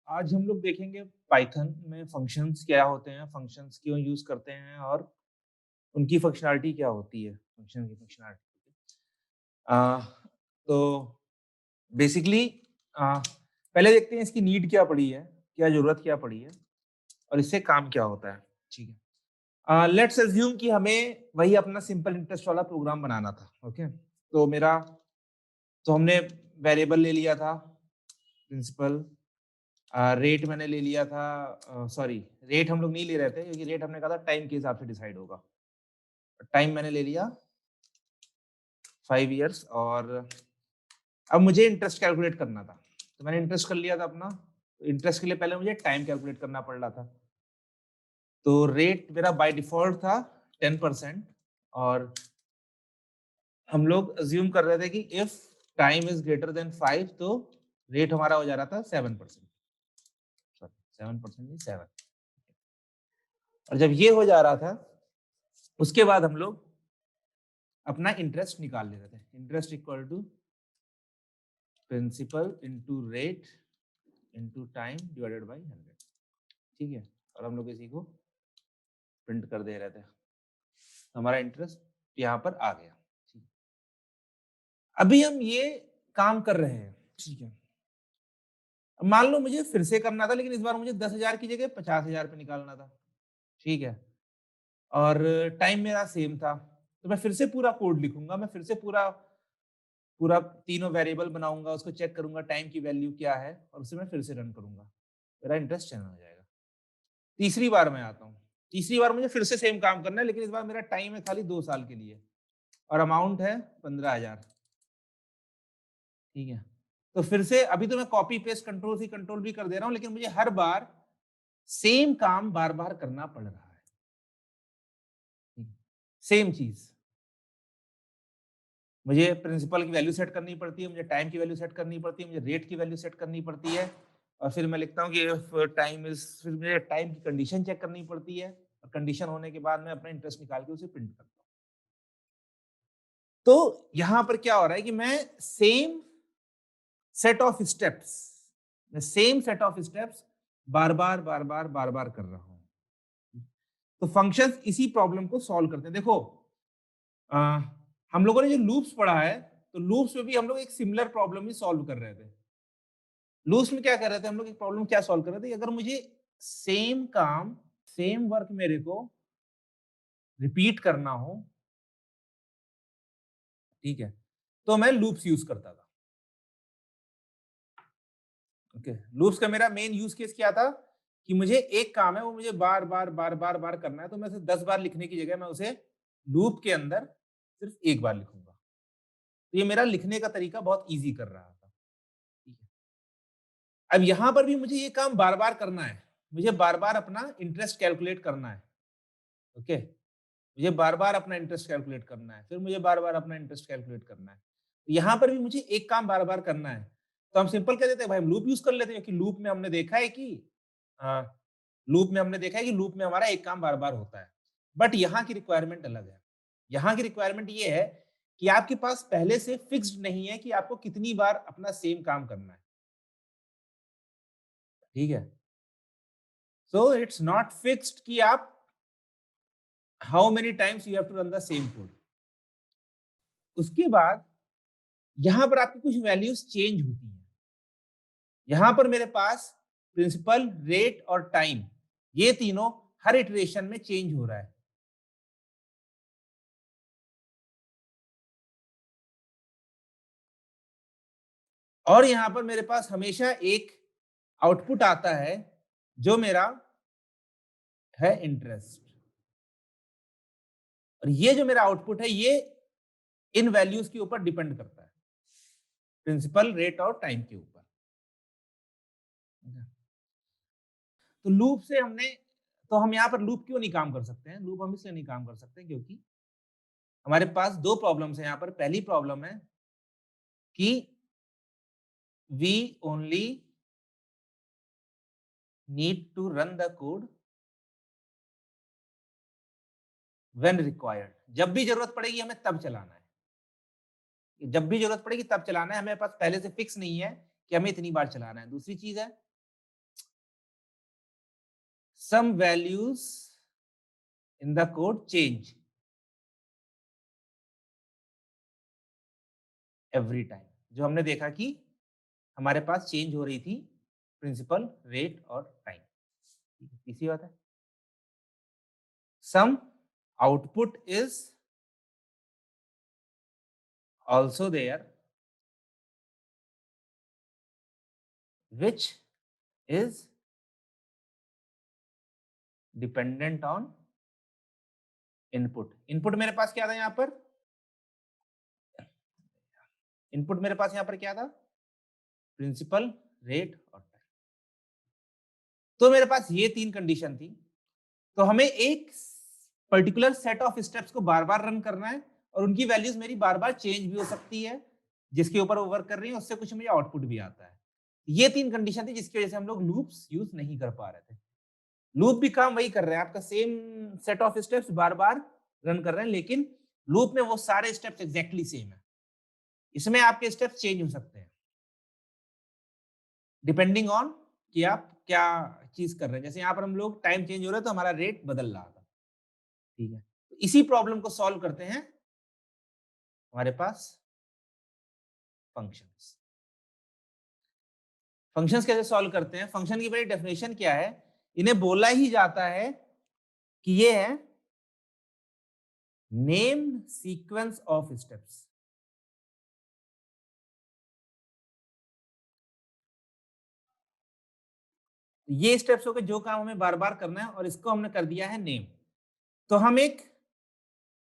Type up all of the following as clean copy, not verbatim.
आज हम लोग देखेंगे पाइथन में फंक्शंस क्या होते हैं, फंक्शंस क्यों यूज करते हैं और उनकी फंक्शनैलिटी क्या होती है, फंक्शन की फंक्शनैलिटी। तो बेसिकली पहले देखते हैं इसकी नीड क्या पड़ी है, क्या जरूरत क्या पड़ी है और इससे काम क्या होता है। ठीक है, लेट्स अज्यूम कि हमें वही अपना सिंपल इंटरेस्ट वाला प्रोग्राम बनाना था। ओके, तो हमने वेरिएबल ले लिया था, प्रिंसिपल रेट मैंने ले लिया था। सॉरी, रेट हम लोग नहीं ले रहे थे क्योंकि रेट हमने कहा था टाइम के हिसाब से डिसाइड होगा। टाइम मैंने ले लिया 5 इयर्स और अब मुझे इंटरेस्ट कैलकुलेट करना था, तो मैंने इंटरेस्ट कर लिया था अपना। इंटरेस्ट के लिए पहले मुझे टाइम कैलकुलेट करना पड़ रहा था, तो रेट मेरा बाय डिफॉल्ट था 10%। और हम लोग अज्यूम कर रहे थे कि if time is greater than 5 तो रेट हमारा हो जा रहा था 7%। सॉरी, 7% नहीं, 7। और जब ये हो जा रहा था उसके बाद हम लोग अपना इंटरेस्ट निकाल ले रहे थे। Interest equal to principal into rate into time divided by 100। ठीक है, और हम लोग इसी को प्रिंट कर दे रहे थे, तो हमारा इंटरेस्ट यहाँ पर आ गया। ठीक है, अभी हम ये काम कर रहे हैं। ठीक है, अब मान लो मुझे फिर से करना था, लेकिन इस बार मुझे 10,000 की जगह 50,000 पे निकालना था। ठीक है, और टाइम मेरा सेम था, तो मैं फिर से पूरा कोड लिखूंगा। मैं फिर से पूरा पूरा तीनों वेरिएबल बनाऊंगा, उसको चेक करूंगा टाइम की वैल्यू क्या है, और उसे मैं फिर से रन करूंगा, मेरा इंटरेस्ट चैनल हो जाएगा। तीसरी बार मैं आता हूँ, तीसरी बार मुझे फिर से सेम काम करना है, लेकिन इस बार मेरा टाइम है खाली 2 साल के लिए और अमाउंट है 15,000। ठीक है, तो फिर से अभी तो मैं copy paste control C control भी कर दे रहा हूं, लेकिन मुझे हर बार सेम काम बार बार करना पड़ रहा है। सेम चीज, मुझे प्रिंसिपल की वैल्यू सेट करनी पड़ती है, मुझे टाइम की वैल्यू सेट करनी पड़ती है, मुझे रेट की वैल्यू सेट करनी पड़ती है, और फिर मैं लिखता हूँ कि टाइम इज, फिर मुझे टाइम की कंडीशन चेक करनी पड़ती है, और कंडीशन होने के बाद मैं अपना इंटरेस्ट निकाल के उसे प्रिंट करता हूँ। तो यहां पर क्या हो रहा है कि मैं same set of steps same set of steps बार बार कर रहा हूं। तो फंक्शंस इसी प्रॉब्लम को सॉल्व करते हैं। देखो, अ, हम लोगों ने जो लूप्स पढ़ा है, तो लूप्स में भी हम लोग एक सिमिलर प्रॉब्लम ही सॉल्व कर रहे थे। लूप्स में क्या कर रहे थे हम लोग, एक प्रॉब्लम क्या सॉल्व कर रहे थे कि अगर मुझे सेम काम, सेम वर्क मेरे को रिपीट करना हो, ठीक है, तो मैं लूप्स यूज करता था। ओके, लूप्स का मेरा मेन यूज केस क्या था कि मुझे एक काम है, वो मुझे बार बार करना है, तो मैं उसे 10 बार लिखने की जगह मैं उसे लूप के अंदर सिर्फ एक बार लिखूंगा। तो ये मेरा लिखने का तरीका बहुत इजी कर रहा था। ठीक है, अब यहां पर भी मुझे ये काम बार बार करना है, मुझे बार बार अपना इंटरेस्ट कैलकुलेट करना है। ओके, मुझे बार बार अपना इंटरेस्ट कैलकुलेट करना है, फिर मुझे बार बार अपना इंटरेस्ट कैलकुलेट करना है। यहां पर भी मुझे एक काम बार बार करना है, तो हम सिंपल कह देते हैं भाई हम लूप यूज कर लेते हैं, क्योंकि लूप में हमने देखा है कि लूप में हमारा एक काम बार बार होता है। बट यहाँ की रिक्वायरमेंट अलग है। यहाँ की रिक्वायरमेंट ये है कि आपके पास पहले से फिक्स्ड नहीं है कि आपको कितनी बार अपना सेम काम करना है। ठीक है, सो इट्स नॉट फिक्स्ड कि आप how many times you have to run the same code. उसके बाद यहां पर आपकी कुछ वैल्यूज चेंज होती हैं। यहां पर मेरे पास प्रिंसिपल, रेट और टाइम, ये तीनों हर इटरेशन में चेंज हो रहा है। और यहां पर मेरे पास हमेशा एक आउटपुट आता है जो मेरा है इंटरेस्ट। और ये जो मेरा आउटपुट है ये इन वैल्यूज के ऊपर डिपेंड करता है, प्रिंसिपल, रेट और टाइम के ऊपर। तो लूप से हमने, तो हम यहाँ पर लूप क्यों नहीं काम कर सकते हैं? लूप हम इसलिए नहीं काम कर सकते क्योंकि हमारे पास दो प्रॉब्लम्स हैं यहाँ पर। पहली प्रॉब्लम है कि we only need to run the code when required. जब भी जरूरत पड़ेगी हमें तब चलाना है, जब भी जरूरत पड़ेगी तब चलाना है। हमें पास पहले से फिक्स नहीं है कि हमें इतनी बार चलाना है। दूसरी चीज है some values in the code change every time, जो हमने देखा कि हमारे पास चेंज हो रही थी प्रिंसिपल, रेट और टाइम। तीसरी बात है, some output is also there which is dependent on input। Input मेरे पास क्या था यहां पर, इनपुट मेरे पास यहां पर क्या था, प्रिंसिपल, रेट और टाइम। तो मेरे पास ये तीन कंडीशन थी, तो हमें एक पर्टिकुलर सेट ऑफ स्टेप्स को बार बार रन करना है और उनकी वैल्यूज मेरी बार बार चेंज भी हो सकती है, जिसके ऊपर वो वर्क कर रही है उससे कुछ मुझे आउटपुट भी आता है। ये तीन कंडीशन थी जिसकी वजह से हम लोग लूप्स यूज नहीं कर पा रहे थे। लूप भी काम वही कर रहे हैं, आपका सेम सेट ऑफ स्टेप्स बार बार रन कर रहे हैं, लेकिन लूप में वो सारे स्टेप्स एग्जैक्टली सेम है। इसमें आपके स्टेप्स चेंज हो सकते हैं डिपेंडिंग ऑन कि आप क्या चीज कर रहे हैं। जैसे यहाँ पर हम लोग टाइम चेंज हो रहा है तो हमारा रेट बदल रहा था, ठीक है। तो इसी प्रॉब्लम को सॉल्व करते हैं हमारे पास फंक्शंस। फंक्शंस कैसे सॉल्व करते हैं, फंक्शन की बड़ी डेफिनेशन क्या है, इन्हें बोला ही जाता है कि ये है नेम सीक्वेंस ऑफ स्टेप्स। ये स्टेप्स हो गए जो काम हमें बार बार करना है और इसको हमने कर दिया है नेम। तो हम एक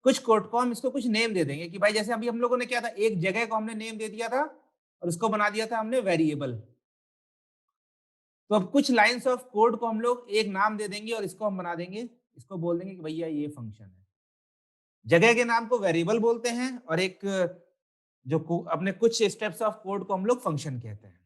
कुछ कोड को हम इसको कुछ नेम दे देंगे कि भाई जैसे अभी हम लोगों ने क्या था, एक जगह को हमने नेम दे दिया था और उसको बना दिया था हमने वेरिएबल। तो अब कुछ लाइंस ऑफ कोड को हम लोग एक नाम दे देंगे और इसको हम बना देंगे, इसको बोल देंगे कि भैया ये फंक्शन है। जगह के नाम को वेरिएबल बोलते हैं और एक जो अपने कुछ स्टेप्स ऑफ कोड को हम लोग फंक्शन कहते हैं,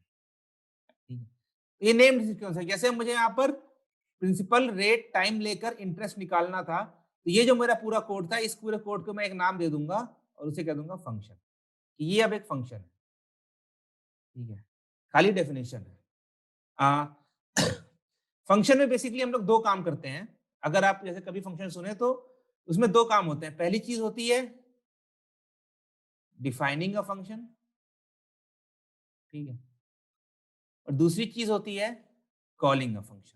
ठीक है। ये नेम्ड सीक्वेंस है। जैसे मुझे यहाँ पर प्रिंसिपल, रेट, टाइम लेकर इंटरेस्ट निकालना था, तो ये जो मेरा पूरा कोड था, इस पूरे कोड को मैं एक नाम दे दूंगा और उसे कह दूंगा फंक्शन, कि ये अब एक फंक्शन है, ठीक है। खाली डेफिनेशन है। फंक्शन में बेसिकली हम लोग दो काम करते हैं। अगर आप जैसे कभी फंक्शन सुने तो उसमें दो काम होते हैं। पहली चीज होती है डिफाइनिंग अ फंक्शन, ठीक है, और दूसरी चीज होती है calling a function.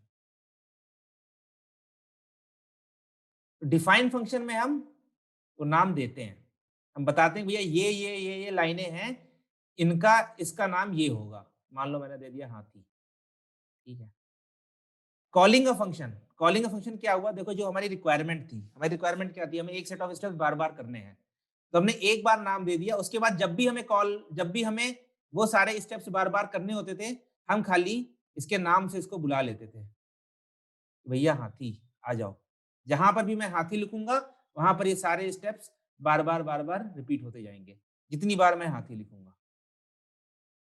Define function में हम वो नाम देते हैं, हम बताते हैं भैया ये लाइनें हैं, इनका इसका नाम ये होगा। मान लो मैंने दे दिया हाथी, ठीक है। Calling a function, calling a function क्या हुआ, देखो जो हमारी रिक्वायरमेंट थी, हमारी रिक्वायरमेंट क्या थी, हमें एक सेट ऑफ स्टेप्स बार बार करने हैं। तो हमने एक बार नाम दे दिया, उसके बाद जब भी हमें वो सारे स्टेप्स बार बार करने होते थे, हम खाली इसके नाम से इसको बुला लेते थे, भैया हाथी आ जाओ। जहां पर भी मैं हाथी लिखूंगा वहां पर ये सारे स्टेप्स बार बार रिपीट होते जाएंगे जितनी बार मैं हाथी लिखूंगा।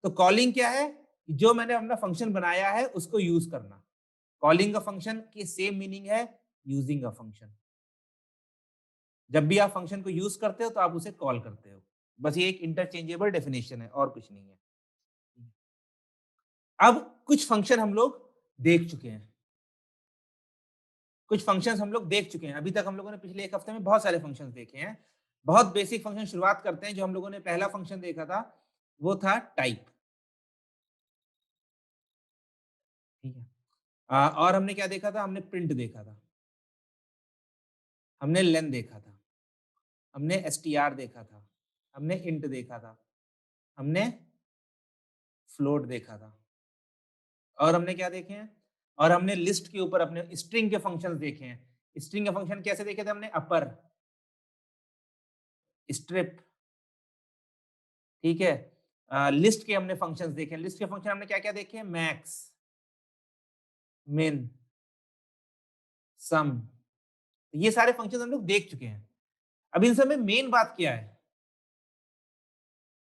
तो कॉलिंग क्या है, जो मैंने अपना फंक्शन बनाया है उसको यूज करना। कॉलिंग अ फंक्शन की सेम मीनिंग है यूजिंग अ फंक्शन। जब भी आप फंक्शन को यूज करते हो तो आप उसे कॉल करते हो, बस ये एक इंटरचेंजेबल डेफिनेशन है और कुछ नहीं है। अब कुछ फंक्शन हम लोग देख चुके हैं, कुछ फंक्शंस हम लोग देख चुके हैं। अभी तक हम लोगों ने पिछले एक हफ्ते में बहुत सारे फंक्शंस देखे हैं। बहुत बेसिक फंक्शन शुरुआत करते हैं। जो हम लोगों ने पहला फंक्शन देखा था वो था टाइप, ठीक है। और हमने क्या देखा था, हमने प्रिंट देखा था, हमने लेन देखा था, हमने एसटीआर देखा था, हमने इंट देखा था, हमने फ्लोट देखा था, और हमने क्या देखे हैं, और हमने लिस्ट के ऊपर अपने स्ट्रिंग के फंक्शंस देखे हैं। स्ट्रिंग के फंक्शन कैसे देखे थे हमने, अपर, स्ट्रिप, ठीक है। लिस्ट के हमने फंक्शंस देखे हैं। लिस्ट के फंक्शन हमने क्या क्या देखे हैं, मैक्स, मिन, सम, ये सारे फंक्शन हम लोग देख चुके हैं। अब इन सब में मेन बात क्या है,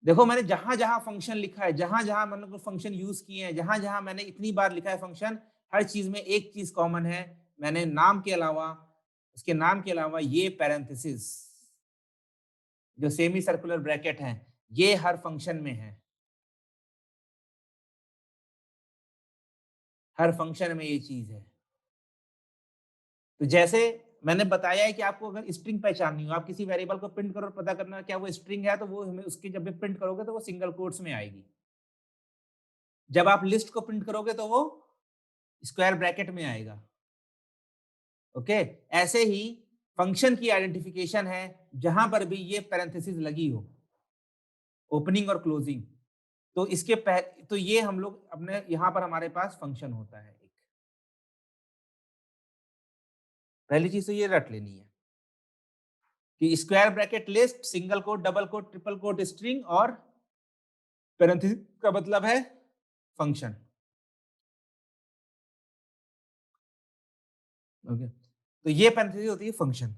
देखो मैंने जहां जहां फंक्शन लिखा है, जहां जहां मैंने फंक्शन यूज किए हैं, जहां जहां मैंने इतनी बार लिखा है फंक्शन, हर चीज में एक चीज कॉमन है, मैंने नाम के अलावा, उसके नाम के अलावा ये पैरेंथेसिस, जो सेमी सर्कुलर ब्रैकेट है, ये हर फंक्शन में है। हर फंक्शन में ये चीज है। तो जैसे मैंने बताया है कि आपको अगर स्ट्रिंग पहचाननी हो, आप किसी वेरिएबल को प्रिंट करो और पता करना क्या वो स्ट्रिंग है, तो वो हमें उसकी जब भी प्रिंट करोगे तो वो सिंगल कोट्स में आएगी। जब आप लिस्ट को प्रिंट करोगे तो वो स्क्वायर ब्रैकेट में आएगा। ओके, ऐसे ही फंक्शन की आइडेंटिफिकेशन है जहां पर भी ये पैरेंथेसिस लगी हो, ओपनिंग और क्लोजिंग, तो इसके तो ये हम लोग अपने यहां पर हमारे पास फंक्शन होता है एक। पहली चीज तो ये रट लेनी है कि square bracket list, single quote, double quote, triple quote, string और पैरेंथेसिस का मतलब है फंक्शन। ओके, तो ये पैरेंथेसिस होती है फंक्शन।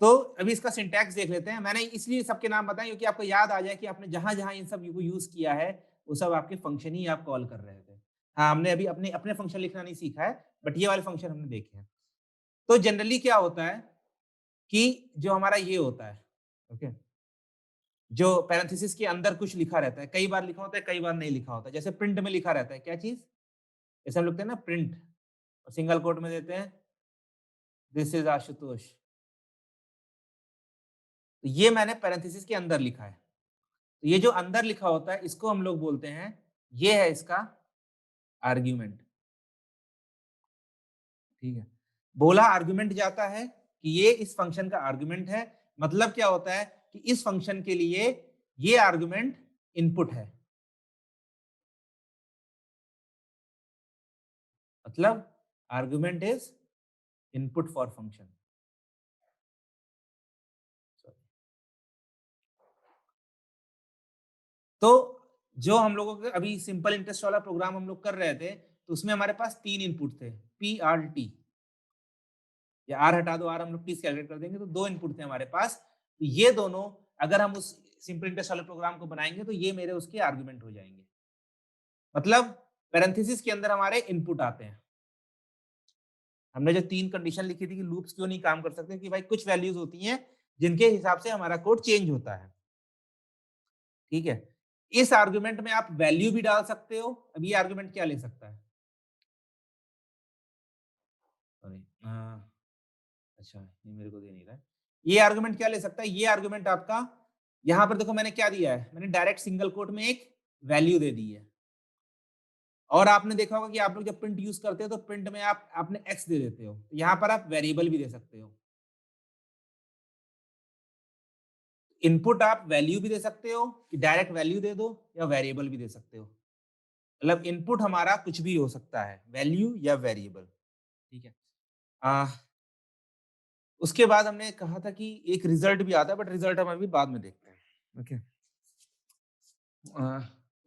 तो अभी इसका सिंटैक्स देख लेते हैं। मैंने इसलिए सबके नाम बताए क्योंकि आपको याद आ जाए कि आपने जहां जहां इन सब को यूज किया है वो सब आपके फंक्शन ही आप कॉल कर रहे थे। हाँ, हमने अभी अपने अपने फंक्शन लिखना नहीं सीखा है, बट ये वाले फंक्शन हमने देखे हैं। तो जनरली क्या होता है कि जो हमारा ये होता है, ओके, जो पैरेंथेसिस के अंदर कुछ लिखा रहता है, कई बार लिखा होता है, कई बार नहीं लिखा होता है। जैसे प्रिंट में लिखा रहता है क्या चीज, जैसे हम लिखते हैं ना प्रिंट, और सिंगल कोट में देते हैं दिस इज आशुतोष, तो ये मैंने पैरेंथेसिस के अंदर लिखा है। तो ये जो अंदर लिखा होता है इसको हम लोग बोलते हैं, ये है इसका आर्ग्यूमेंट। ठीक है, बोला आर्ग्यूमेंट जाता है कि ये इस फंक्शन का आर्ग्यूमेंट है। मतलब क्या होता है कि इस फंक्शन के लिए ये आर्ग्यूमेंट इनपुट है। मतलब argument is input for function. तो जो हम लोगों के अभी सिंपल इंटरेस्ट वाला प्रोग्राम हम लोग कर रहे थे, तो उसमें हमारे पास 3 इनपुट थे, पी आर टी, या आर हटा दो, आर हम लोग टी से कैलकुलेट कर देंगे, तो 2 इनपुट थे हमारे पास। तो ये दोनों अगर हम उस सिंपल इंटरेस्ट वाले प्रोग्राम को बनाएंगे तो ये मेरे उसके आर्गुमेंट हो जाएंगे। मतलब पैरेंथेसिस के अंदर हमारे इनपुट आते हैं। हमने जो 3 कंडीशन लिखी थी कि लूप्स क्यों नहीं काम कर सकते, कि भाई कुछ वैल्यूज होती हैं जिनके हिसाब से हमारा कोड चेंज होता है। ठीक है, इस आर्गुमेंट में आप वैल्यू भी डाल सकते हो। अब ये आर्गुमेंट क्या ले सकता है, सॉरी, अच्छा ये मेरे को दे नहीं रहा है। ये आर्गुमेंट क्या ले सकता है, ये आर्गुमेंट आपका, यहां पर देखो मैंने क्या दिया है, मैंने डायरेक्ट सिंगल कोट में एक वैल्यू दे दी है। और आपने देखा होगा कि आप लोग जब प्रिंट यूज करते हो तो प्रिंट में आपने एक्स दे देते हो, यहां पर आप वेरिएबल भी दे सकते हो। इनपुट आप वैल्यू भी दे सकते हो कि डायरेक्ट वैल्यू दे दो, या वेरिएबल भी दे सकते हो। मतलब इनपुट हमारा कुछ भी हो सकता है, वैल्यू या वेरिएबल। ठीक है, उसके बाद हमने कहा था कि एक रिजल्ट भी आता है, बट रिजल्ट हम अभी बाद में देखते हैं। ओके,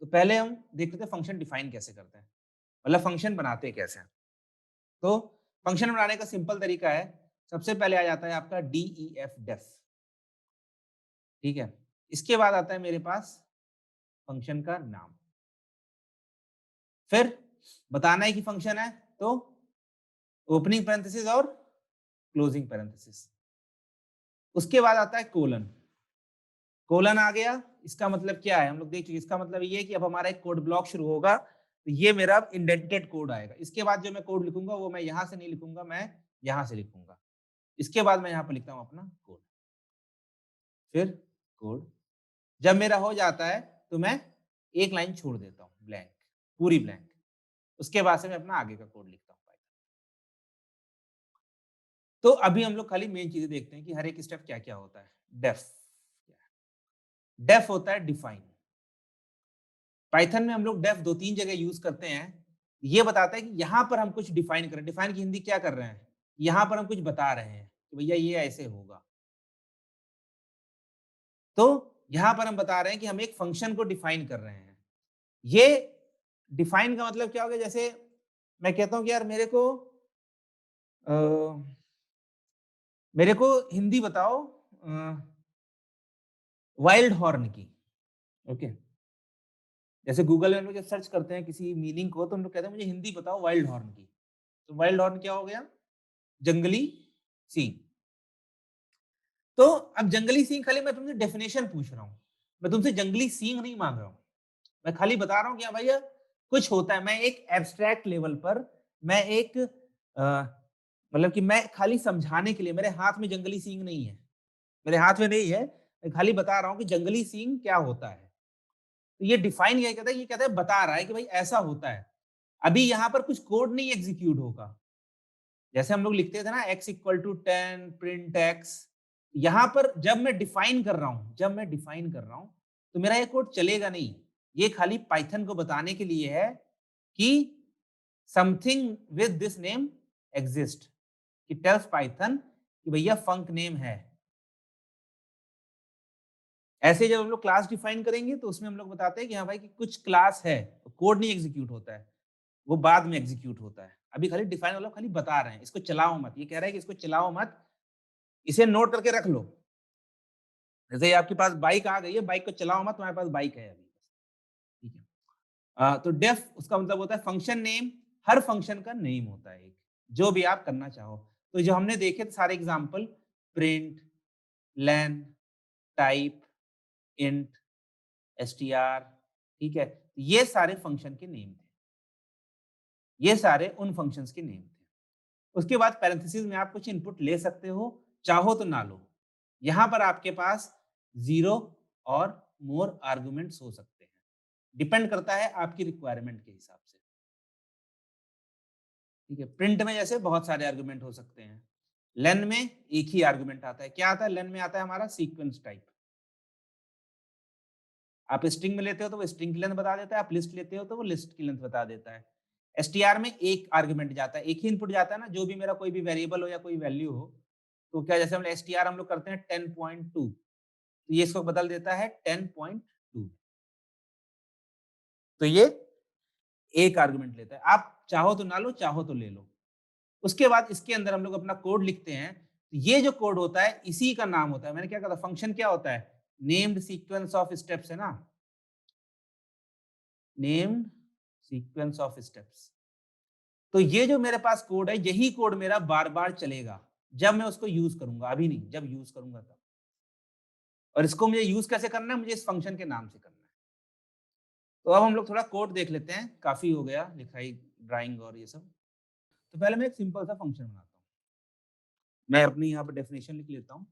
तो पहले हम देखते थे फंक्शन डिफाइन कैसे करते हैं, मतलब फंक्शन बनाते कैसे हैं। तो फंक्शन बनाने का सिंपल तरीका है, सबसे पहले आ जाता है आपका DEF डेफ। ठीक है, इसके बाद आता है मेरे पास फंक्शन का नाम, फिर बताना है कि फंक्शन है तो ओपनिंग पैरेंथेसिस और क्लोजिंग पैरेंथेसिस। उसके बाद आता है कोलन। कोलन आ गया, इसका मतलब क्या है हम लोग देख चुके, इसका मतलब ये है कि अब हमारा एक कोड ब्लॉक शुरू होगा, तो ये मेरा इंडेंटेड कोड आएगा। इसके बाद जो मैं कोड लिखूंगा वो मैं यहां से नहीं लिखूंगा, मैं यहां से लिखूंगा। इसके बाद मैं यहां पर लिखता हूं अपना कोड, फिर कोड। जब मेरा हो जाता है तो मैं एक लाइन छोड़ देता हूँ ब्लैंक, पूरी ब्लैंक। उसके बाद से मैं अपना आगे का कोड लिखता हूँ। तो अभी हम लोग खाली मेन चीजें देखते हैं कि हर एक स्टेप क्या क्या होता है। डेफ, डेफ होता है डिफाइन। पाइथन में हम लोग डेफ 2-3 जगह यूज करते हैं। ये बताता है कि यहां पर हम कुछ डिफाइन करें। डिफाइन की हिंदी क्या कर रहे हैं, यहां पर हम कुछ बता रहे हैं कि भैया ये ऐसे होगा। तो यहां पर हम बता रहे हैं कि हम एक फंक्शन को डिफाइन कर रहे हैं। ये डिफाइन का मतलब क्या हो गया, जैसे मैं कहता हूं कि यार अ, मेरे को हिंदी बताओ वाइल्ड हॉर्न की। ओके, जैसे गूगल में हम लोग जब सर्च करते हैं किसी मीनिंग को, तो हम लोग कहते हैं मुझे हिंदी बताओ वाइल्ड हॉर्न की। तो वाइल्ड हॉर्न क्या हो गया, जंगली सींग। तो अब जंगली सींग खाली मैं तुमसे डेफिनेशन पूछ रहा हूं, मैं तुमसे जंगली सींग नहीं मांग रहा हूं। मैं खाली बता रहा हूं कि भैया कुछ होता है। मैं एक एब्स्ट्रैक्ट लेवल पर, मैं एक मतलब कि मैं खाली समझाने के लिए, मेरे हाथ में जंगली सींग नहीं है, मेरे हाथ में नहीं है, मैं खाली बता रहा हूँ कि जंगली सींग क्या होता है। तो ये डिफाइन क्या कहता है, ये कहता है बता रहा है कि भाई ऐसा होता है। अभी यहाँ पर कुछ कोड नहीं एग्जीक्यूट होगा। जैसे हम लोग लिखते थे ना x equal to 10 print x, यहाँ पर जब मैं डिफाइन कर रहा हूँ, तो मेरा ये कोड चलेगा नहीं। ये खाली पाइथन को बताने के लिए है कि something with this name exist, कि टेल्स पाइथन कि भैया फंक नेम है। ऐसे जब हम लोग क्लास डिफाइन करेंगे तो उसमें हम लोग बताते हैं कि हाँ भाई कि कुछ क्लास है, तो कोड नहीं एग्जीक्यूट होता है, वो बाद में एग्जीक्यूट होता है। अभी खाली डिफाइन वाला खाली बता रहे हैं, इसको चलाओ मत। ये कह रहा है कि इसको चलाओ मत, इसे नोट करके रख लो। जैसे ही आपके पास बाइक आ गई है, बाइक को चलाओ मत, तुम्हारे पास बाइक है अभी, ठीक है। तो डेफ उसका मतलब होता है फंक्शन नेम, हर फंक्शन का नेम होता है एक, जो भी आप करना चाहो। तो जो हमने देखे थे सारे एग्जांपल, प्रिंट, लेन, टाइप, इंट, एसटीआर, ठीक है, ये सारे फंक्शन के नेम थे, ये सारे उन फंक्शंस के नेम थे। उसके बाद पैरेंथेसिस में आप कुछ इनपुट ले सकते हो, चाहो तो ना लो। यहां पर आपके पास 0 और मोर आर्गुमेंट्स हो सकते हैं, डिपेंड करता है आपकी रिक्वायरमेंट के हिसाब से, ठीक है। प्रिंट में जैसे बहुत सारे आर्गुमेंट हो सकते हैं, लेन में एक ही आर्गुमेंट आता है। क्या आता है लेन में? आता है हमारा सीक्वेंस टाइप। आप स्ट्रिंग में लेते हो तो वो स्ट्रिंग की लेंथ बता देता है, आप लिस्ट लेते हो तो वो लिस्ट की लेंथ बता देता है। एसटीआर में एक आर्गुमेंट जाता है, एक ही इनपुट जाता है ना, जो भी मेरा कोई भी वेरिएबल हो या कोई वैल्यू हो। तो क्या, जैसे हम एसटीआर हम लोग करते हैं 10.2, तो ये इसको बदल देता है 10.2। तो ये एक आर्गुमेंट लेता है, आप चाहो तो ना लो, चाहो तो ले लो। उसके बाद इसके अंदर हम लोग अपना कोड लिखते हैं। तो ये जो कोड होता है इसी का नाम होता है, मैंने क्या कहा था, फंक्शन क्या होता है? नेम्ड सीक्वेंस ऑफ स्टेप्स है ना, नेम्ड सीक्वेंस ऑफ स्टेप्स। तो ये जो मेरे पास कोड है, यही कोड मेरा बार बार चलेगा जब मैं उसको यूज करूंगा, अभी नहीं, जब यूज करूंगा तब। और इसको मुझे यूज कैसे करना है? मुझे इस फंक्शन के नाम से करना है। तो अब हम लोग थोड़ा कोड देख लेते हैं, काफी हो गया लिखाई, ड्राइंग और ये सब। तो पहले मैं एक सिंपल सा फंक्शन बनाता हूँ। मैं अपनी यहाँ पर डेफिनेशन लिख लेता हूँ।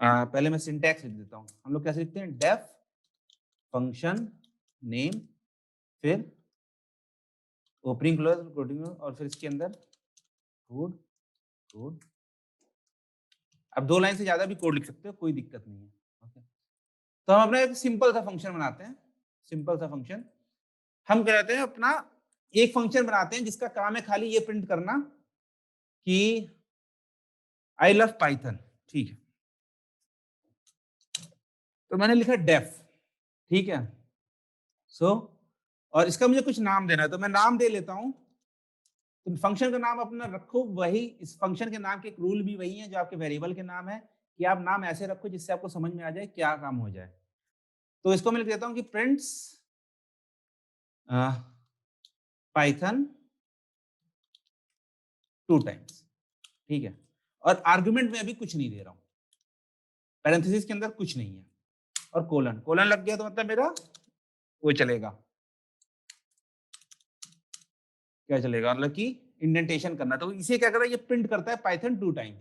पहले मैं सिंटैक्स लिख देता हूँ। हम लोग कैसे लिखते हैं? डेफ फंक्शन नेम, फिर ओपनिंग क्लोज कोडिंग, और फिर इसके अंदर कोड कोड। अब 2 लाइन से ज्यादा भी कोड लिख सकते हो, कोई दिक्कत नहीं है। ओके, तो हम अपना एक सिंपल सा फंक्शन बनाते हैं। सिंपल सा फंक्शन हम कहते हैं अपना, एक फंक्शन बनाते हैं जिसका काम है खाली ये प्रिंट करना कि आई लव पाइथन, ठीक है। तो मैंने लिखा डेफ, ठीक है। सो और इसका मुझे कुछ नाम देना है, तो मैं नाम दे लेता हूं। तो फंक्शन का नाम अपना रखो वही, इस फंक्शन के नाम के एक रूल भी वही है जो आपके वेरिएबल के नाम है, कि आप नाम ऐसे रखो जिससे आपको समझ में आ जाए क्या काम हो जाए। तो इसको मैं लिख देता हूँ कि प्रिंट्स पाइथन 2 टाइम्स, ठीक है। और आर्गुमेंट में अभी कुछ नहीं दे रहा हूँ, पैरेंथेसिस के अंदर कुछ नहीं है, और कोलन, कोलन लग गया तो मतलब मेरा वो चलेगा, क्या चलेगा, मतलब कि इंडेंटेशन करना। तो इसे क्या कर रहा है, ये प्रिंट करता है पाइथन 2 टाइम।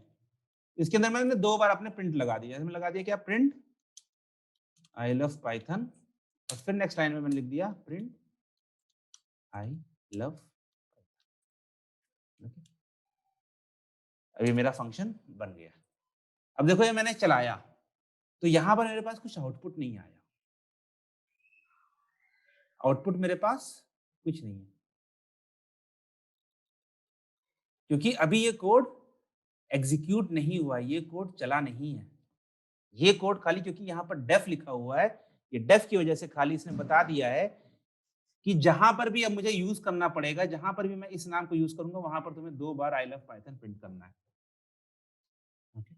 इसके अंदर मैंने 2 बार अपने प्रिंट लगा दिया, इसमें लगा दिया क्या, प्रिंट आई लव पाइथन, और फिर नेक्स्ट लाइन में मैंने लिख दिया प्रिंट आई लव। अभी मेरा फंक्शन बन गया। अब देखो ये मैंने चलाया, तो यहां पर मेरे पास कुछ आउटपुट नहीं आया, आउटपुट मेरे पास कुछ नहीं है, क्योंकि अभी ये कोड एग्जीक्यूट नहीं हुआ, ये कोड चला नहीं है। ये कोड खाली, क्योंकि यहाँ पर डेफ लिखा हुआ है, ये डेफ की वजह से खाली इसने बता दिया है कि जहां पर भी अब मुझे यूज करना पड़ेगा, जहां पर भी मैं इस नाम को यूज करूंगा, वहां पर तुम्हें 2 बार आई लव पाइथन प्रिंट करना है। Okay?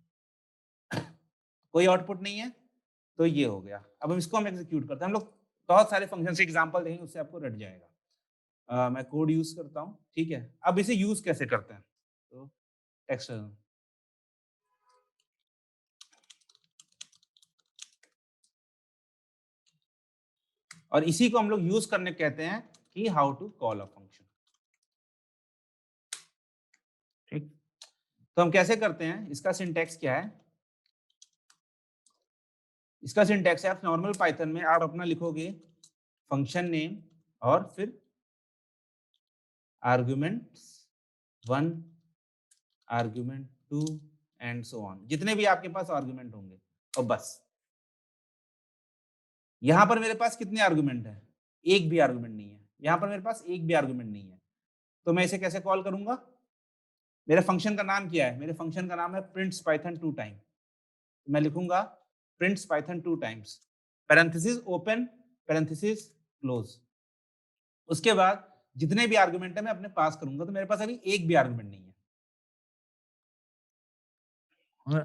कोई आउटपुट नहीं है, तो ये हो गया। अब हम इसको एग्जीक्यूट करते हैं। हम लोग बहुत सारे फंक्शन से एग्जांपल देंगे, उससे आपको रट जाएगा। मैं कोड यूज करता हूँ, ठीक है। अब इसे यूज कैसे करते हैं? तो टेक्स्ट, और इसी को हम लोग यूज करने कहते हैं कि how to call a function. तो हम कैसे करते हैं, इसका सिंटैक्स क्या है, इसका सिंटैक्स है आप नॉर्मल पाइथन में आप अपना लिखोगे फंक्शन नेम और फिर argument 1, argument 2 and so on, जितने भी आपके पास आर्गुमेंट होंगे, और बस। यहां पर मेरे पास कितने आर्गुमेंट है, एक भी आर्गुमेंट नहीं है, यहां पर मेरे पास एक भी आर्गुमेंट नहीं है, तो मैं इसे कैसे कॉल करूंगा, मेरे फंक्शन का नाम क्या है, मेरे फंक्शन का नाम है प्रिंट्स पाइथन 2 टाइम, मैं लिखूंगा prints Python 2 times, parenthesis open parenthesis close, उसके बाद जितने भी आर्गुमेंट है मैं अपने पास करूंगा, तो मेरे पास अभी एक भी आर्गुमेंट नहीं है,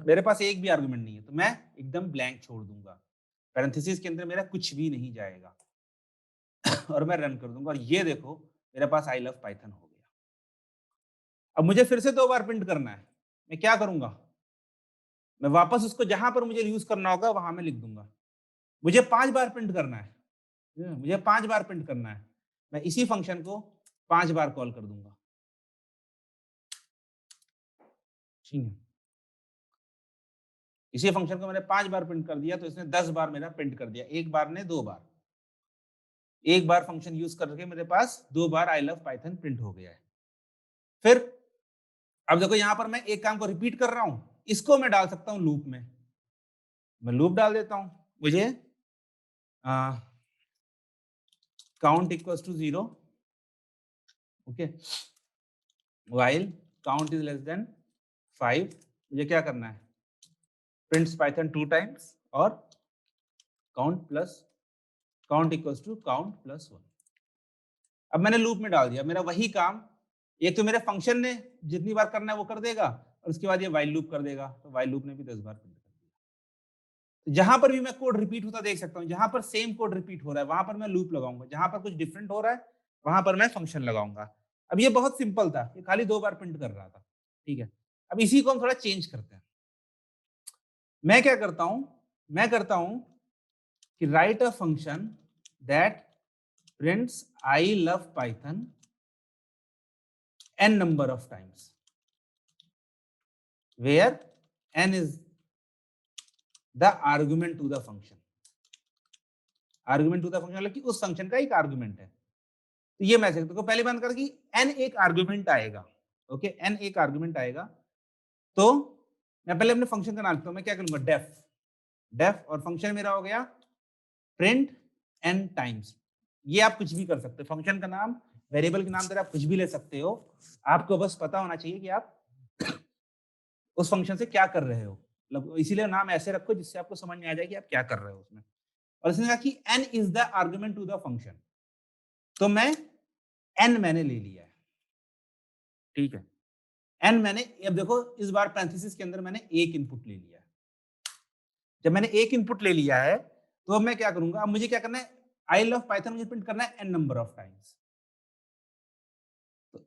मेरे पास एक भी आर्गुमेंट नहीं है, तो मैं एकदम ब्लैंक छोड़ दूंगा, पैरेंथेसिस के अंदर मेरा कुछ भी नहीं जाएगा और मैं रन कर दूंगा, और ये देखो मेरे पास आई लव पाइथन हो गया। अब मुझे फिर से 2 बार प्रिंट करना है, मैं क्या करूंगा, मैं वापस उसको जहां पर मुझे यूज करना होगा वहां मैं लिख दूंगा, मुझे 5 बार प्रिंट करना है, मुझे 5 बार प्रिंट करना है, मैं इसी फंक्शन को 5 बार कॉल कर दूंगा, ठीक है, इसी फंक्शन को मैंने 5 बार प्रिंट कर दिया, तो इसने 10 बार मेरा प्रिंट कर दिया, एक बार ने 2 बार, एक बार फंक्शन यूज करके मेरे पास 2 बार आई लव पाइथन प्रिंट हो गया है। फिर अब देखो यहां पर मैं एक काम को रिपीट कर रहा हूं, इसको मैं डाल सकता हूं लूप में, मैं लूप डाल देता हूं, मुझे count equals to 0, okay, while count is less than 5, मुझे क्या करना है, प्रिंट्स पाइथन 2 टाइम्स और count equals to count plus 1। अब मैंने लूप में डाल दिया, मेरा वही काम, एक तो मेरे फंक्शन ने जितनी बार करना है वो कर देगा, और उसके बाद ये वाइल लूप कर देगा, तो वाइल लूप ने भी 10 बार प्रिंट कर दिया, तो जहां पर भी मैं कोड रिपीट होता देख सकता हूं, जहां पर सेम कोड रिपीट हो रहा है वहां पर मैं लूप लगाऊंगा, जहां पर कुछ डिफरेंट हो रहा है वहां पर मैं फंक्शन लगाऊंगा। अब ये बहुत सिंपल था, ये खाली 2 बार प्रिंट कर रहा था, ठीक है। अब इसी को हम थोड़ा चेंज करते हैं, मैं क्या करता हूं, मैं करता हूं कि right a function that prints I love Python n number of times where n is the argument to the function, argument to the function मतलब कि उस फंक्शन का एक आर्गुमेंट है, तो ये मैसेज देखो पहले बात कर कि n एक आर्गुमेंट आएगा, ओके, n एक आर्गुमेंट आएगा, तो मैं पहले अपने फंक्शन का नाम लिखता हूं, मैं क्या करूंगा डेफ, डेफ, और फंक्शन मेरा हो गया प्रिंट n टाइम्स, ये आप कुछ भी कर सकते हो, फंक्शन का नाम, वेरिएबल के नाम तरह आप कुछ भी ले सकते हो, आपको बस पता होना चाहिए कि आप उस फंक्शन से क्या कर रहे हो, मतलब इसीलिए नाम ऐसे रखो जिससे आपको समझ में आ जाए कि आप क्या कर रहे हो उसमें। और इसने कहा कि n is the argument to the function, तो मैं n मैंने ले लिया है, ठीक है, n मैंने, अब देखो इस बार पैरेंथेसिस के अंदर मैंने एक इनपुट ले लिया है, जब मैंने एक इनपुट ले लिया है तो अब मैं क्या करूंगा, अब मुझे क्या करना है, आई लव पाइथन मुझे प्रिंट करना है n नंबर ऑफ टाइम्स, तो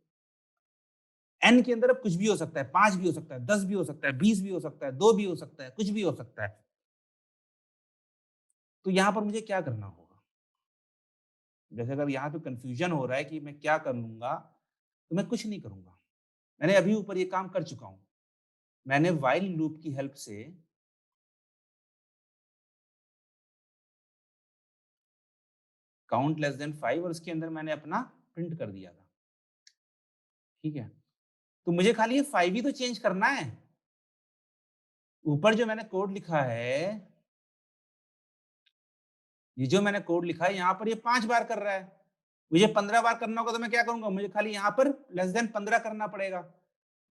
n के अंदर अब कुछ भी हो सकता है, 5 भी हो सकता है, 10 भी हो सकता है, 20 भी हो सकता है, 2 भी हो सकता है, कुछ भी हो सकता है, तो यहां पर मुझे क्या करना होगा, जैसे अगर यहाँ पे कंफ्यूजन हो रहा है कि मैं क्या कर लूंगा, तो मैं कुछ नहीं करूंगा, मैंने अभी ऊपर ये काम कर चुका हूं, मैंने व्हाइल लूप की हेल्प से काउंट लेस देन 5 और उसके अंदर मैंने अपना प्रिंट कर दिया था, ठीक है, तो मुझे खाली ये 5 ही तो चेंज करना है, ऊपर जो मैंने कोड लिखा है, ये जो मैंने कोड लिखा है यहाँ पर ये 5 बार कर रहा है, मुझे 15 बार करना होगा तो मैं क्या करूंगा, मुझे खाली यहाँ पर लेस देन 15 करना पड़ेगा,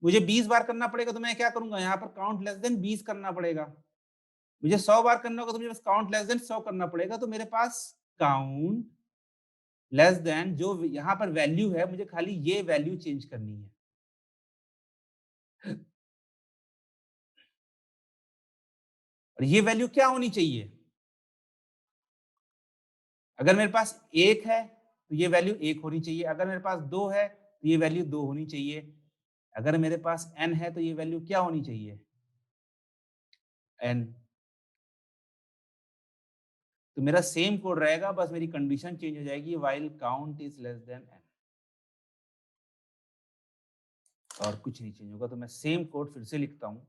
मुझे 20 बार करना पड़ेगा तो मैं क्या करूंगा, यहाँ पर काउंट लेस देन 20 करना पड़ेगा, मुझे 100 बार करना होगा तो मुझे बस काउंट लेस देन 100 करना पड़ेगा, तो मेरे पास काउंट लेस देन जो यहाँ पर वैल्यू है मुझे खाली ये वैल्यू चेंज करनी है, और ये वैल्यू क्या होनी चाहिए, अगर मेरे पास 1 है तो ये वैल्यू 1 होनी चाहिए, अगर मेरे पास 2 है तो ये वैल्यू 2 होनी चाहिए, अगर मेरे पास n है तो ये वैल्यू क्या होनी चाहिए, n, तो मेरा सेम कोड रहेगा, बस मेरी कंडीशन चेंज हो जाएगी, while count is less then n, और कुछ नहीं चेंज होगा। तो मैं सेम कोड फिर से लिखता हूँ।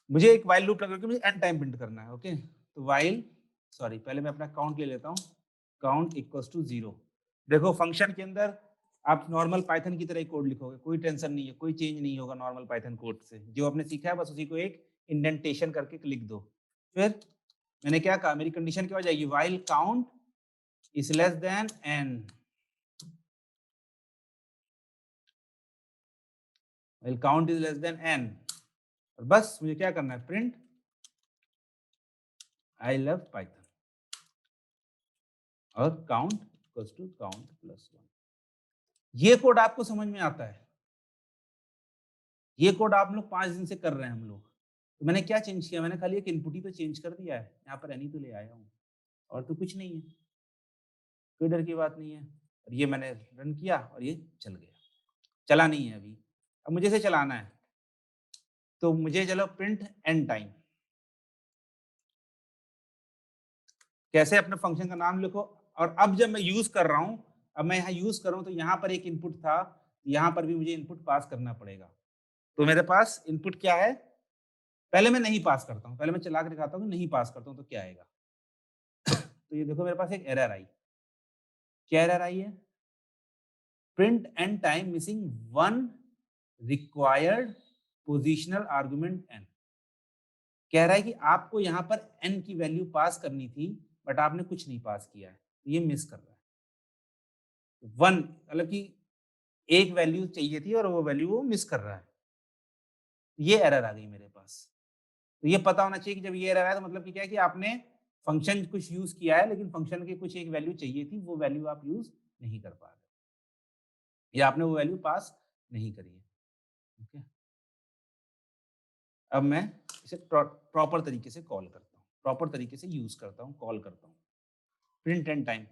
मुझे एक वाइल लूप लगा के मुझे एन टाइम प्रिंट करना है। ओके, तो वाइल, सॉरी पहले मैं अपना काउंट ले लेता हूँ। Count equals to 0। देखो फंक्शन के अंदर आप नॉर्मल पाइथन की तरह ही कोड लिखोगे, कोई टेंशन नहीं है, कोई चेंज नहीं होगा नॉर्मल पाइथन कोड से। जो आपने सीखा है बस उसी को एक इंडेंटेशन करके लिख दो। फिर मैंने क्या कहा, मेरी कंडीशन क्या हो जाएगी, while count is less than N. While count is less than N, और बस मुझे क्या करना है, प्रिंट आई लव पाइथन और count equals to count plus 1। ये कोड आपको समझ में आता है? ये कोड आप लोग 5 दिन से कर रहे हैं हम लोग। तो मैंने क्या चेंज किया, मैंने खाली एक इनपुट ही तो चेंज कर दिया है, यहाँ पर एनी तो ले आया हूँ, और तो कुछ नहीं है, कोई डर की बात नहीं है। और ये मैंने रन किया और ये चल गया, चला नहीं है अभी। अब मुझे इसे चलाना है, तो मुझे चलो प्रिंट एन टाइम। कैसे, अपने फंक्शन का नाम लिखो, और अब जब मैं यूज कर रहा हूँ, अब मैं यहाँ यूज कर रहा हूँ, तो यहाँ पर एक इनपुट था, यहाँ पर भी मुझे इनपुट पास करना पड़ेगा। तो मेरे पास इनपुट क्या है, पहले मैं नहीं पास करता हूँ, पहले मैं चला के दिखाता हूँ कि नहीं पास करता हूँ तो क्या आएगा। तो ये देखो मेरे पास एक एरर आई। क्या एरर आई है, print N time missing one required positional argument N. कह रहा है कि आपको यहाँ पर एन की वैल्यू पास करनी थी, बट आपने कुछ नहीं पास किया है, तो ये मिस कर रहा है। वन मतलब कि एक वैल्यू चाहिए थी और वो वैल्यू वो मिस कर रहा है। ये एरर आ गई मेरे पास। तो ये पता होना चाहिए कि जब ये एरर आया तो मतलब कि क्या है कि आपने फंक्शन कुछ यूज किया है, लेकिन फंक्शन की कुछ एक वैल्यू चाहिए थी, वो वैल्यू आप यूज नहीं कर पा रहे, या आपने वो वैल्यू पास नहीं करी है। ओके, अब मैं इसे प्रॉपर तरीके से कॉल करता हूँ, प्रॉपर तरीके से यूज करता हूँ, कॉल करता हूँ। प्रिंट एन टाइम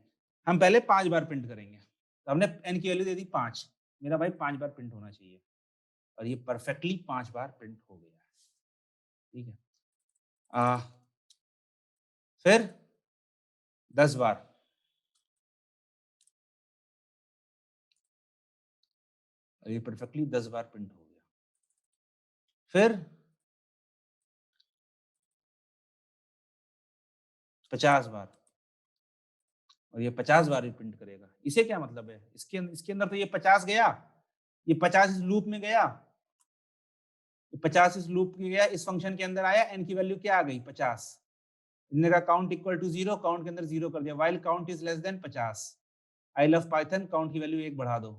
हम पहले 5 बार प्रिंट करेंगे, तो हमने एन की वैल्यू दे दी 5, मेरा भाई 5 बार प्रिंट होना चाहिए, और ये परफेक्टली 5 बार प्रिंट हो गया है। ठीक है, फिर 10 बार, और ये परफेक्टली 10 बार प्रिंट हो गया। फिर 50 बार, और ये 50 बार भी प्रिंट करेगा। इसे क्या मतलब है, इसके अंदर तो ये 50 गया, ये 50 इस लूप में गया, 50 इस लूप में गया, इस फंक्शन के अंदर आया, एन की वैल्यू क्या आ गई, 50। इनने का काउंट इक्वल टू 0, काउंट के अंदर 0 कर दिया, while count is less then 50। I love Python, count की वैल्यू 1 बढ़ा दो,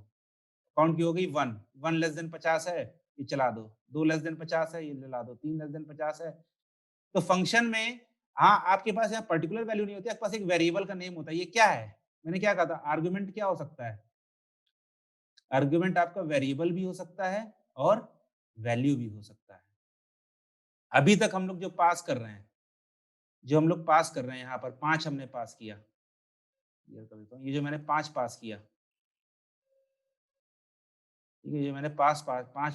काउंट की हो गई 1, 1 लेस देन 50 है, ये चला दो, 2 लेस देन 50 है, ये चला दो, 3 लेस देन 50 है। तो फंक्शन में, हाँ आपके पास यहाँ पर्टिकुलर वैल्यू नहीं होती, आपके पास एक वेरिएबल का नेम होता है। ये क्या है, मैंने क्या कहा था, आर्गुमेंट क्या हो सकता है, आर्गुमेंट आपका वेरिएबल भी हो सकता है और वैल्यू भी हो सकता है। अभी तक हम लोग जो पास कर रहे हैं, जो हम लोग पास कर रहे हैं, यहाँ पर 5 हमने पास किया, क्लियर कर देता हूँ, ये जो मैंने 5 पास किया, ठीक है, ये मैंने 5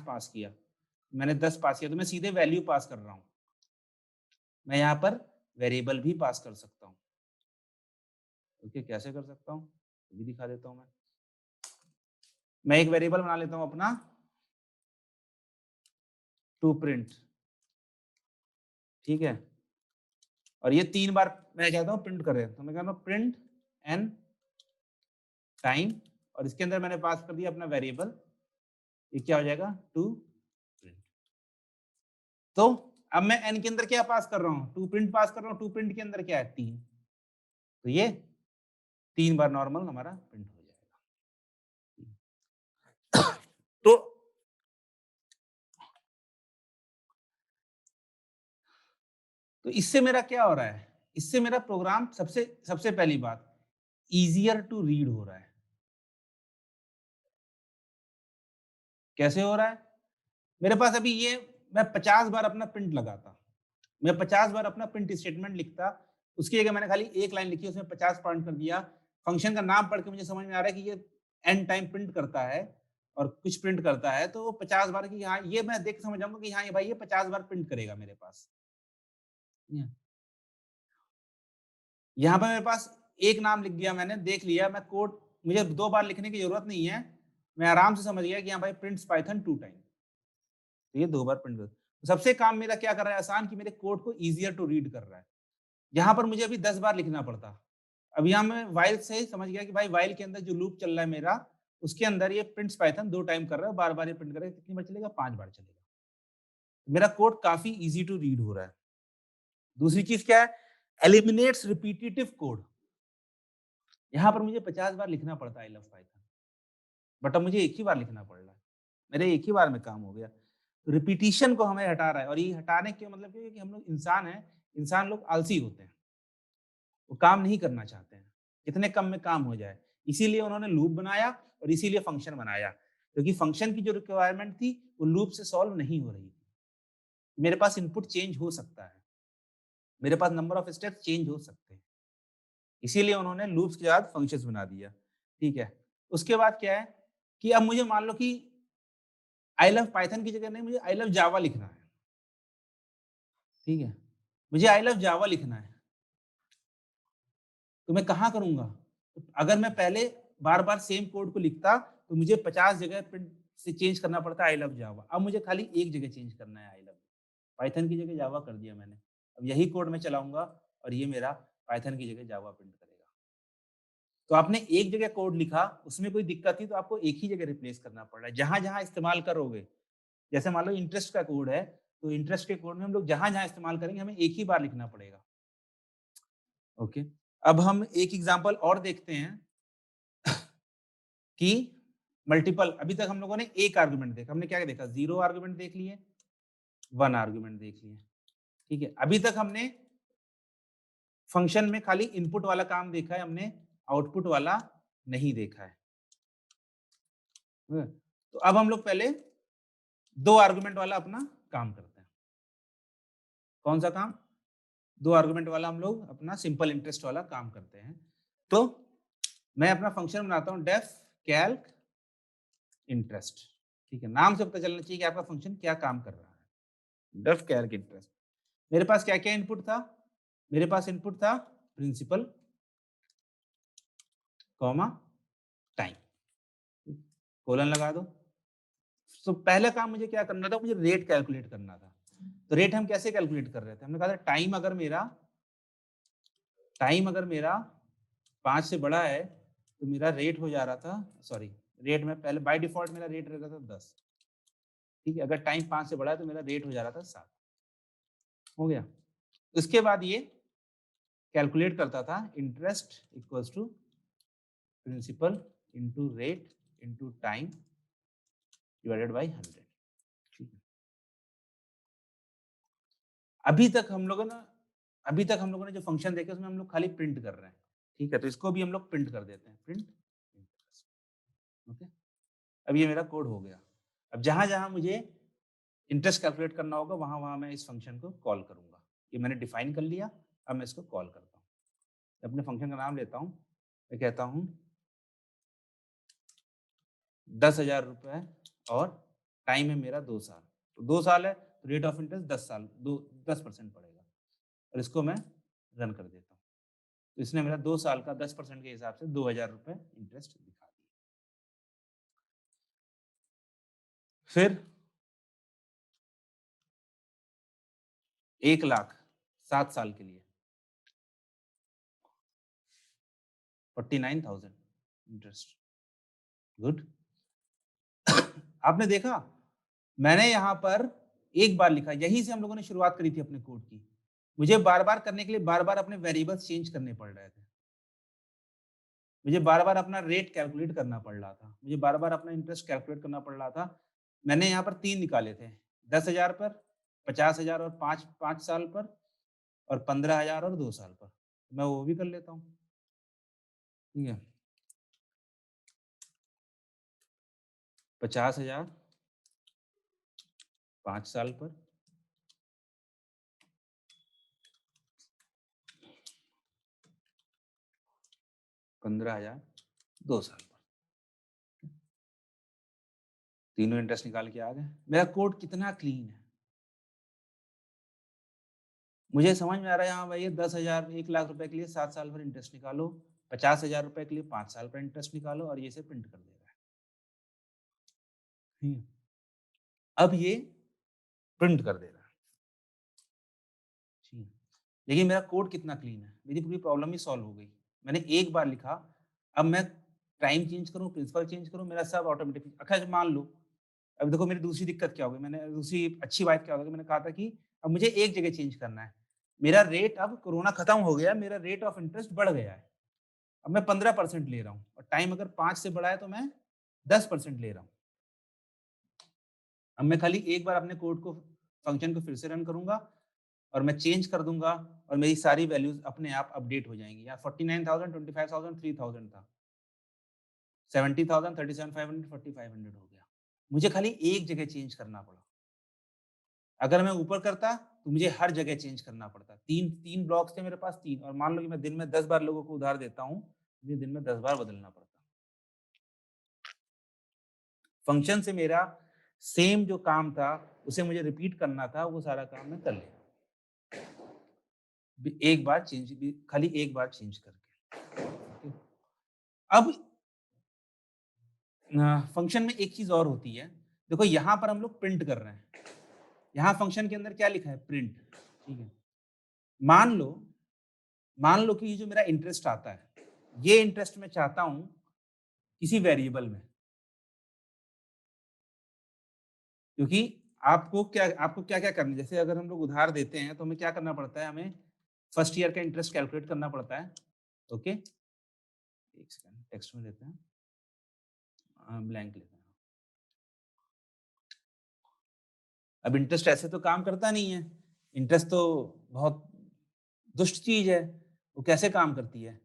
पास किया, मैंने 10 पास किया, तो मैं सीधे वैल्यू पास कर रहा हूँ। मैं यहाँ पर वेरिएबल भी पास कर सकता हूँ। ओके, कैसे कर सकता हूँ ये भी दिखा देता हूँ। मैं एक वेरिएबल बना लेता हूँ अपना, टू प्रिंट, ठीक है, और ये 3 बार मैं चाहता हूँ प्रिंट करे, तो मैं कहता हूँ प्रिंट एन टाइम, और इसके अंदर मैंने पास कर दिया अपना वेरिएबल, ये क्या हो जाएगा, टू प्रिंट। तो अब मैं एन के अंदर क्या पास कर रहा हूँ, टू प्रिंट पास कर रहा हूँ, टू प्रिंट के अंदर क्या है, 3, तो ये 3 बार नॉर्मल हमारा प्रिंट हो जाएगा। तो इससे मेरा क्या हो रहा है, इससे मेरा प्रोग्राम सबसे सबसे पहली बात इजियर टू रीड हो रहा है। कैसे हो रहा है, मेरे पास अभी ये, मैं 50 बार अपना प्रिंट लगाता, मैं 50 बार अपना प्रिंट स्टेटमेंट लिखता, उसकी जगह मैंने खाली एक लाइन लिखी, उसमें 50 पॉइंट कर दिया। फंक्शन का नाम पढ़ के मुझे समझ में आ रहा है कि ये एन टाइम प्रिंट करता है और कुछ प्रिंट करता है, तो वो 50 बार की, हाँ ये मैं देख समझ जाऊंगा कि हाँ ये भाई ये 50 बार प्रिंट करेगा मेरे पास। यहाँ पर मेरे पास एक नाम लिख दिया मैंने, देख लिया मैं कोड, मुझे 2 बार लिखने की जरूरत नहीं है, मैं आराम से समझ गया कि हाँ भाई प्रिंट्स पाइथन 2 टाइम, तो ये 2 बार प्रिंट कर। तो सबसे काम मेरा क्या कर रहा है आसान, कि मेरे कोड को ईजियर टू रीड कर रहा है। यहाँ पर मुझे अभी 10 बार लिखना पड़ता। अब यहाँ मैं व्हाइल से ही समझ गया कि भाई व्हाइल के अंदर जो लूप चल रहा है मेरा, उसके अंदर ये प्रिंट्स पाइथन 2 टाइम कर रहा है, बार-बार ये प्रिंट करेगा, कितनी बार चलेगा? 5 बार चलेगा। मेरा कोड काफ़ी ईज़ी टू रीड हो रहा है। दूसरी चीज़ क्या है? Eliminates repetitive code. यहाँ पर मुझे 50 बार लिखना पड़ता है आई लव पाइथन, बट अब मुझे एक ही बार लिखना पड़ रहा है। मेरे एक ही बार में काम हो गया। रिपिटिशन को हमें हटा रहा है, और ये हटाने के मतलब ये है कि हम लोग इंसान हैं, इंसान लोग आलसी होते हैं। वो काम नहीं करना चाहते हैं, कितने कम में काम हो जाए। इसीलिए उन्होंने लूप बनाया और इसीलिए फंक्शन बनाया, क्योंकि फंक्शन की जो रिक्वायरमेंट थी, वो लूप से सॉल्व नहीं हो रही थी। मेरे पास इनपुट चेंज हो सकता है, मेरे पास नंबर ऑफ स्टेप्स चेंज हो सकते हैं। इसीलिए उन्होंने लूप्स के बाद फंक्शंस बना दिया, ठीक है। उसके बाद क्या है कि अब मुझे मान लो कि आई लव पाइथन की जगह नहीं, मुझे आई लव जावा लिखना है, ठीक है। मुझे आई लव जावा लिखना है, तो मैं कहाँ करूँगा? अगर मैं पहले बार-बार सेम कोड को लिखता, तो मुझे 50 जगह प्रिंट से चेंज करना पड़ता आई लव जावा। अब मुझे खाली एक जगह चेंज करना है आई लव। पाइथन की जगह जावा कर दिया मैंने। अब यही कोड मैं चलाऊँगा और ये मेरा पाइथन की जगह जावा प्रिंट करेगा। तो आपने एक जगह कोड लिखा, उसमें कोई दिक्कत थी तो आपको एक ही जगह रिप्लेस करना पड़ रहा है। जहाँ-जहाँ इस्तेमाल करोगे, जैसे मान लो इंटरेस्ट का कोड है, तो इंटरेस्ट के कोड में हम लोग जहाँ-जहाँ इस्तेमाल करेंगे, हमें एक ही बार लिखना पड़ेगा। ओके। अब हम एक एग्ज़ाम्पल और देखते हैं कि मल्टीपल। अभी तक हम लोगों ने एक आर्गुमेंट देखा। हमने क्या देखा? 0 आर्गुमेंट देख लिए, 1 आर्गुमेंट देख लिए, ठीक है। अभी तक हमने फंक्शन में खाली इनपुट वाला काम देखा है, हमने आउटपुट वाला नहीं देखा है। तो अब हम लोग पहले 2 आर्गुमेंट वाला अपना काम करते हैं। कौन सा काम? 2 आर्गुमेंट वाला हम लोग अपना सिंपल इंटरेस्ट वाला काम करते हैं। तो मैं अपना फंक्शन बनाता हूँ डेफ कैल्क इंटरेस्ट, ठीक है। नाम से पता चलना चाहिए कि आपका फंक्शन क्या काम कर रहा है। Def calc interest. मेरे पास क्या-क्या इनपुट था? मेरे पास इनपुट था प्रिंसिपल, कॉमा, टाइम, कोलन लगा दो। तो पहला काम मुझे क्या करना था? मुझे रेट कैलकुलेट करना था। तो रेट हम कैसे कैलकुलेट कर रहे थे? हमने कहा था टाइम अगर मेरा 5 से बड़ा है, तो मेरा रेट हो जा रहा था, सॉरी, रेट में पहले बाय डिफ़ॉल्ट मेरा रेट रहता था 10, ठीक है? अगर टाइम 5 से बड़ा है, तो मेरा रेट हो जा रहा था 7, हो गया। उसके बाद ये कैलकुलेट करता था interest equals to principal into rate into time divided by 100, ठीक है। अभी तक हम लोगों ने अभी तक हम लोगों ने जो फंक्शन देखे, उसमें हम लोग खाली प्रिंट कर रहे हैं, ठीक है। तो इसको भी हम लोग प्रिंट कर देते हैं, प्रिंट इंटरेस्ट, ओके। अब ये मेरा कोड हो गया। अब जहाँ-जहाँ मुझे इंटरेस्ट कैलकुलेट करना होगा, वहाँ-वहाँ मैं इस फंक्शन को कॉल करूँगा। ये मैंने डिफाइन कर लिया, अब मैं इसको कॉल करता हूँ। अपने फंक्शन का नाम लेता हूँ, मैं कहता हूँ 10,000 रुपए और टाइम है मेरा 2 साल। तो 2 साल है, तो रेट ऑफ इंटरेस्ट 10 साल, दो 10% पड़ेगा, और इसको मैं रन कर देता हूँ। तो इसने मेरा 2 साल का 10% के हिसाब से 2,000 रुपए इंटरेस्ट दिखा दिया। फिर 1 लाख 7 साल के लिए 49,000 इंटरेस्ट, गुड। आपने देखा, मैंने यहाँ पर एक बार लिखा, यहीं से हम लोगों ने शुरुआत करी थी अपने कोड की। मुझे बार-बार करने के लिए बार-बार अपने वेरिएबल्स चेंज करने पड़ रहे थे। मुझे बार-बार अपना रेट कैलकुलेट करना पड़ रहा था। मुझे बार-बार अपना इंटरेस्ट कैलकुलेट करना पड़ रहा था। मैंने यहाँ पर 3 निकाले थे, 10,000 पर, 50,000 और 5 साल पर, और 15,000 और 2 साल पर। मैं वो भी कर लेता हूँ, ठीक है। 50,000 5 साल पर, 15,000 2 साल पर। तीनों इंटरेस्ट निकाल के आ गए। मेरा कोड कितना क्लीन है। मुझे समझ में आ रहा है, हाँ भाई, 10,000 1 लाख रुपए के लिए 7 साल पर इंटरेस्ट निकालो, 50,000 रुपए के लिए 5 साल पर इंटरेस्ट निकालो, और ये से प्रिंट कर दे रहा है। ठीक है, अब ये प्रिंट कर दे रहा है। ठीक है, देखिए मेरा कोड कितना क्लीन है, मेरी पूरी प्रॉब्लम ही सॉल्व हो गई। मैंने एक बार लिखा, अब मैं टाइम चेंज करूँ, प्रिंसिपल चेंज करूँ, मेरा सब ऑटोमेटिक। अच्छा मान लो, अब देखो मेरी दूसरी दिक्कत क्या हो गई, मैंने दूसरी अच्छी बात क्या हो गई, मैंने कहा था कि अब मुझे एक जगह चेंज करना है। मेरा रेट, अब कोरोना खत्म हो गया, मेरा रेट ऑफ इंटरेस्ट बढ़ गया है। अब मैं 15% ले रहा हूँ और टाइम अगर 5 से बड़ा है तो मैं 10% ले रहा हूँ। अब मैं खाली एक बार अपने कोड को, फंक्शन को फिर से रन करूँगा और मैं चेंज कर दूँगा और मेरी सारी वैल्यूज़ अपने आप अपडेट हो जाएँगी। यहाँ 49,000, 25,000, 3,000 था। 70,000, 37,500, 4,500 हो गया। मुझे खाली एक जगह चेंज करना पड़ा। अगर मैं ऊपर करता तो मुझे हर जगह चेंज करना पड़ता। 3 ब्लॉक्स थे मेरे पास, 3, और मान लो कि मैं दिन में 10 बार लोगों को उधार देता हूँ, मुझे दिन में 10 बार बदलना पड़ता। फंक्शन से मेरा सेम जो काम था, उसे मुझे रिपीट करना था, वो सारा काम मैं कर लिया। एक बार चेंज, खाली एक बार चेंज करके। अब फंक्शन में एक चीज और होती है। देखो यहाँ पर हम लोग प्रिंट कर रहे हैं, यहाँ फंक्शन के अंदर क्या लिखा है, प्रिंट। ठीक है, मान लो कि ये जो मेरा इंटरेस्ट आता है, ये इंटरेस्ट मैं चाहता हूं किसी वेरिएबल में, क्योंकि आपको क्या क्या करना है। जैसे अगर हम लोग उधार देते हैं तो हमें क्या करना पड़ता है, हमें फर्स्ट ईयर का इंटरेस्ट कैलकुलेट करना पड़ता है। ओके, एक सेकंड, टेक्स्ट में देते हैं, ब्लैंक लेते हैं। अब इंटरेस्ट ऐसे तो काम करता नहीं है, इंटरेस्ट तो बहुत दुष्ट चीज है। वो कैसे काम करती है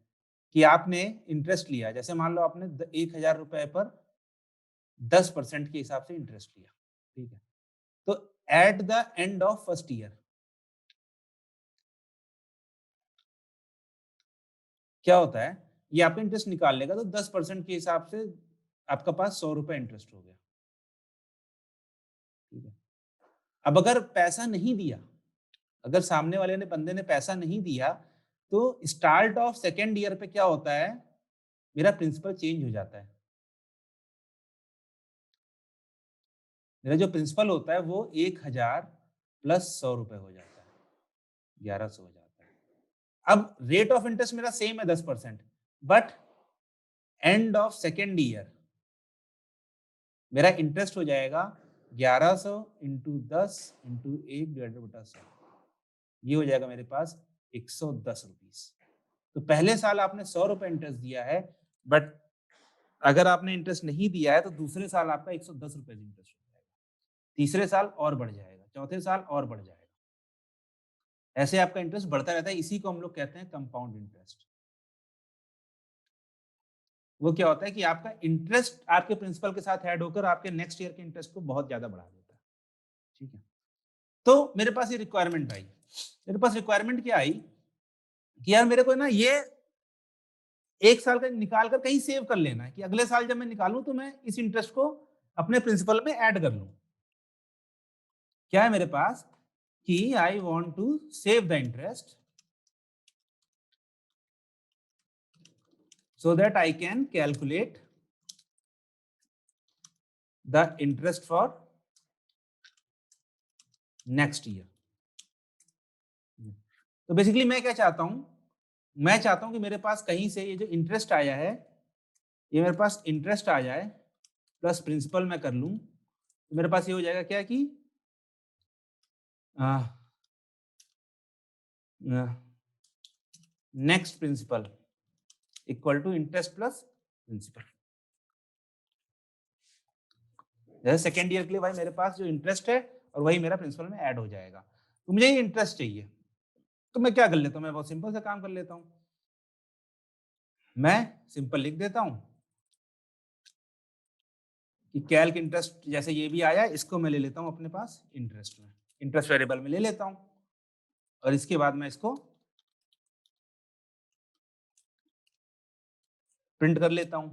कि आपने इंटरेस्ट लिया, जैसे मान लो आपने 1,000 रुपए पर 10% के हिसाब से इंटरेस्ट लिया। ठीक है, तो at the end of first year क्या होता है, ये आपका इंटरेस्ट निकाल लेगा, तो 10% के हिसाब से आपका पास 100 रुपए इंटरेस्ट हो गया। ठीक है, अब अगर पैसा नहीं दिया, अगर सामने वाले ने, बंदे ने पैसा नहीं दिया, तो स्टार्ट ऑफ सेकेंड ईयर पे क्या होता है, मेरा प्रिंसिपल चेंज हो जाता है। मेरा जो प्रिंसिपल होता है वो 1,000 प्लस 100 रुपए हो जाता है, 1,100 हो जाता है। अब रेट ऑफ इंटरेस्ट मेरा सेम है 10%, but end of second year मेरा इंटरेस्ट हो जाएगा 1,100 इंटू 10 इंटू 1/100। ये हो जाएगा मेरे पास 110 रुपीज। तो पहले साल आपने 100 रुपए इंटरेस्ट दिया है, बट अगर आपने इंटरेस्ट नहीं दिया है तो दूसरे साल आपका 110 रुपए इंटरेस्ट हो जाएगा, तीसरे साल और बढ़ जाएगा, चौथे साल और बढ़ जाएगा। ऐसे आपका इंटरेस्ट बढ़ता रहता है, इसी को हम लोग कहते हैं कंपाउंड इंटरेस्ट। वो क्या होता है कि आपका इंटरेस्ट आपके प्रिंसिपल के साथ ऐड होकर आपके नेक्स्ट ईयर के इंटरेस्ट को बहुत ज्यादा बढ़ा देता है। ठीक है, तो मेरे पास ये रिक्वायरमेंट आई, मेरे पास रिक्वायरमेंट क्या आई कि यार मेरे को ना ये एक साल का निकाल कर कहीं सेव कर लेना है, कि अगले साल जब मैं निकालूं तो मैं इस इंटरेस्ट को अपने प्रिंसिपल में ऐड कर लूं। क्या है मेरे पास कि I want to save the interest so that I can calculate the interest for next year। तो बेसिकली मैं क्या चाहता हूं, मैं चाहता हूं कि मेरे पास कहीं से ये जो इंटरेस्ट आया है, ये मेरे पास इंटरेस्ट आ जाए प्लस प्रिंसिपल मैं कर लूं, तो मेरे पास ये हो जाएगा क्या कि next principal equal to interest plus principal. जैसे सेकेंड ईयर के लिए भाई मेरे पास जो इंटरेस्ट है और वही मेरा प्रिंसिपल में ऐड हो जाएगा, तो मुझे ये इंटरेस्ट चाहिए, तो मैं क्या कर लेता हूँ, मैं बहुत सिंपल सा काम कर लेता हूँ, मैं सिंपल लिख देता हूँ कि कैल्क इंटरेस्ट, जैसे ये भी आया इसको मैं ले लेता हूँ अपने पास इंटरेस्ट में, इंटरेस्ट वेरिएबल में ले लेता हूँ, और इसके बाद मैं इसको प्रिंट कर लेता हूँ।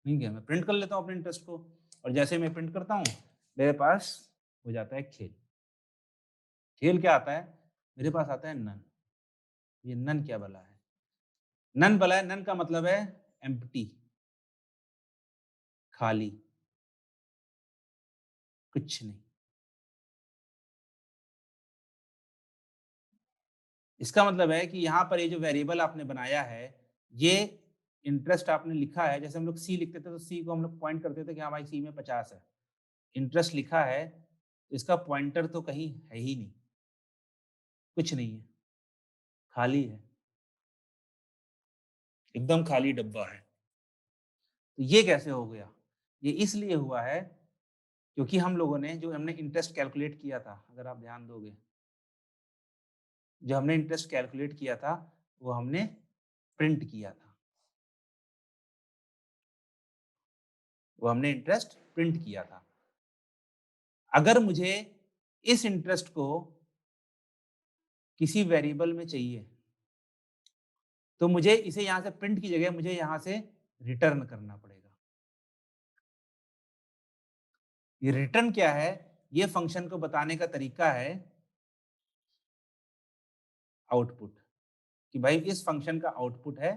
ठीक है, मैं प्रिंट कर लेता हूँ अपने इंटरेस्ट को, और जैसे मैं प्रिंट करता हूँ मेरे पास हो जाता है खेल। खेल क्या आता है, मेरे पास आता है नन। ये नन क्या बला है, नन बला है, नन का मतलब है एम्प्टी, खाली। कुछ नहीं। इसका मतलब है कि यहाँ पर ये जो वेरिएबल आपने बनाया है, ये इंटरेस्ट आपने लिखा है, जैसे हम लोग सी लिखते थे तो सी को हम लोग पॉइंट करते थे कि हाँ भाई सी में 50 है। इंटरेस्ट लिखा है, तो इसका पॉइंटर तो कहीं है ही नहीं, कुछ नहीं है, खाली है, एकदम खाली डब्बा है। तो ये कैसे हो गया? ये इसलिए हुआ है क्योंकि हम लोगों ने जो हमने इंटरेस्ट कैलकुलेट किया था, अगर आप ध्यान दोगे, जो हमने इंटरेस्ट कैलकुलेट किया था, वो हमने प्रिंट किया था। वो हमने इंटरेस्ट प्रिंट किया था। अगर मुझे इस इंटरेस्ट को किसी वेरिएबल में चाहिए, तो मुझे इसे यहाँ से प्रिंट की जगह मुझे यहाँ से रिटर्न करना पड़ेगा। ये रिटर्न क्या है? ये फंक्शन को बताने का तरीका है आउटपुट, कि भाई इस फंक्शन का आउटपुट है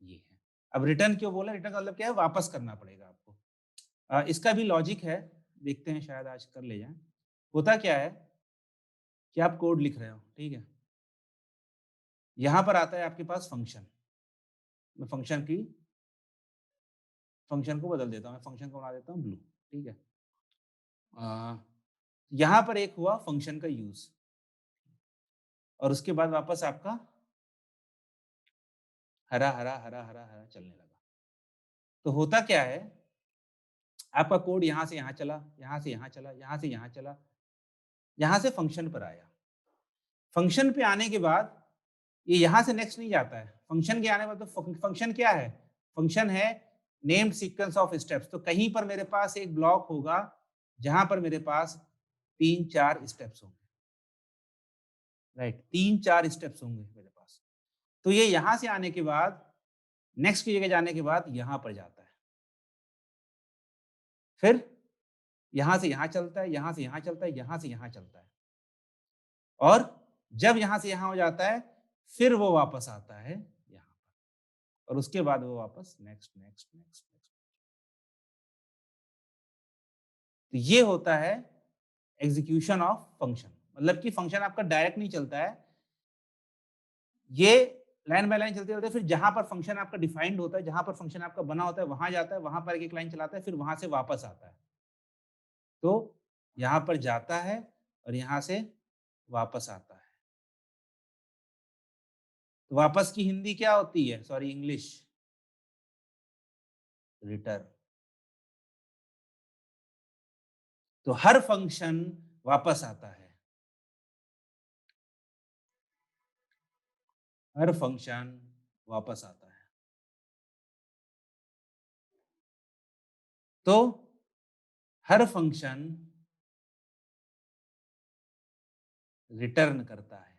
ये है। अब रिटर्न क्यों बोला? रिटर्न का मतलब क्या है? वापस करना पड़ेगा आपको। इसका भी लॉजिक है, देखते हैं, शायद आज कर ले जाएं। होता क्या है कि आप कोड लिख रहे हो, ठीक है, यहाँ पर आता है आपके पास फंक्शन। मैं फंक्शन को बदल देता हूँ, मैं फंक्शन को बना देता हूँ ब्लू, ठीक है। अ, यहाँ पर एक हुआ फंक्शन का यूज, और उसके बाद वापस आपका हरा हरा हरा हरा हरा चलने लगा। तो होता क्या है, आपका कोड यहाँ से यहाँ चला, यहाँ से यहाँ चला, यहाँ से यहाँ चला, यहाँ से फंक्शन पर आया। फंक्शन पे आने के बाद ये यहाँ से नेक्स्ट नहीं जाता है। फंक्शन के आने के बाद तो फंक्शन क्या है? फंक्शन है नेम्ड सीक्वेंस ऑफ स्टेप्स। तो कहीं पर मेरे पास एक ब्लॉक होगा जहां पर मेरे पास 3-4 स्टेप्स होंगे, राइट? 3-4 स्टेप्स होंगे मेरे पास। तो ये यहाँ से आने के बाद नेक्स्ट की जगह जाने के बाद यहाँ पर जाता है, फिर यहाँ से यहाँ चलता है, यहाँ से यहाँ चलता है, यहाँ से यहाँ चलता है, और जब यहाँ से यहाँ हो जाता है, फिर वो वापस आता है यहाँ पर, और उसके बाद वो वापस नेक्स्ट नेक्स्ट नेक्स्ट नेक्स्ट। तो ये होता है एग्जीक्यूशन ऑफ फंक्शन। मतलब कि फंक्शन आपका डायरेक्ट नहीं चलता है, ये लाइन बाय लाइन चलते चलते फिर जहां पर फंक्शन आपका डिफाइंड होता है, जहां पर फंक्शन आपका बना होता है, वहां जाता है, वहां पर एक एक लाइन चलाता है, फिर वहां से वापस आता है। तो यहाँ पर जाता है और यहाँ से वापस आता है। तो वापस की हिंदी क्या होती है? Sorry, English, return. तो हर फंक्शन वापस आता है, हर फंक्शन वापस आता है। तो हर फंक्शन रिटर्न करता है।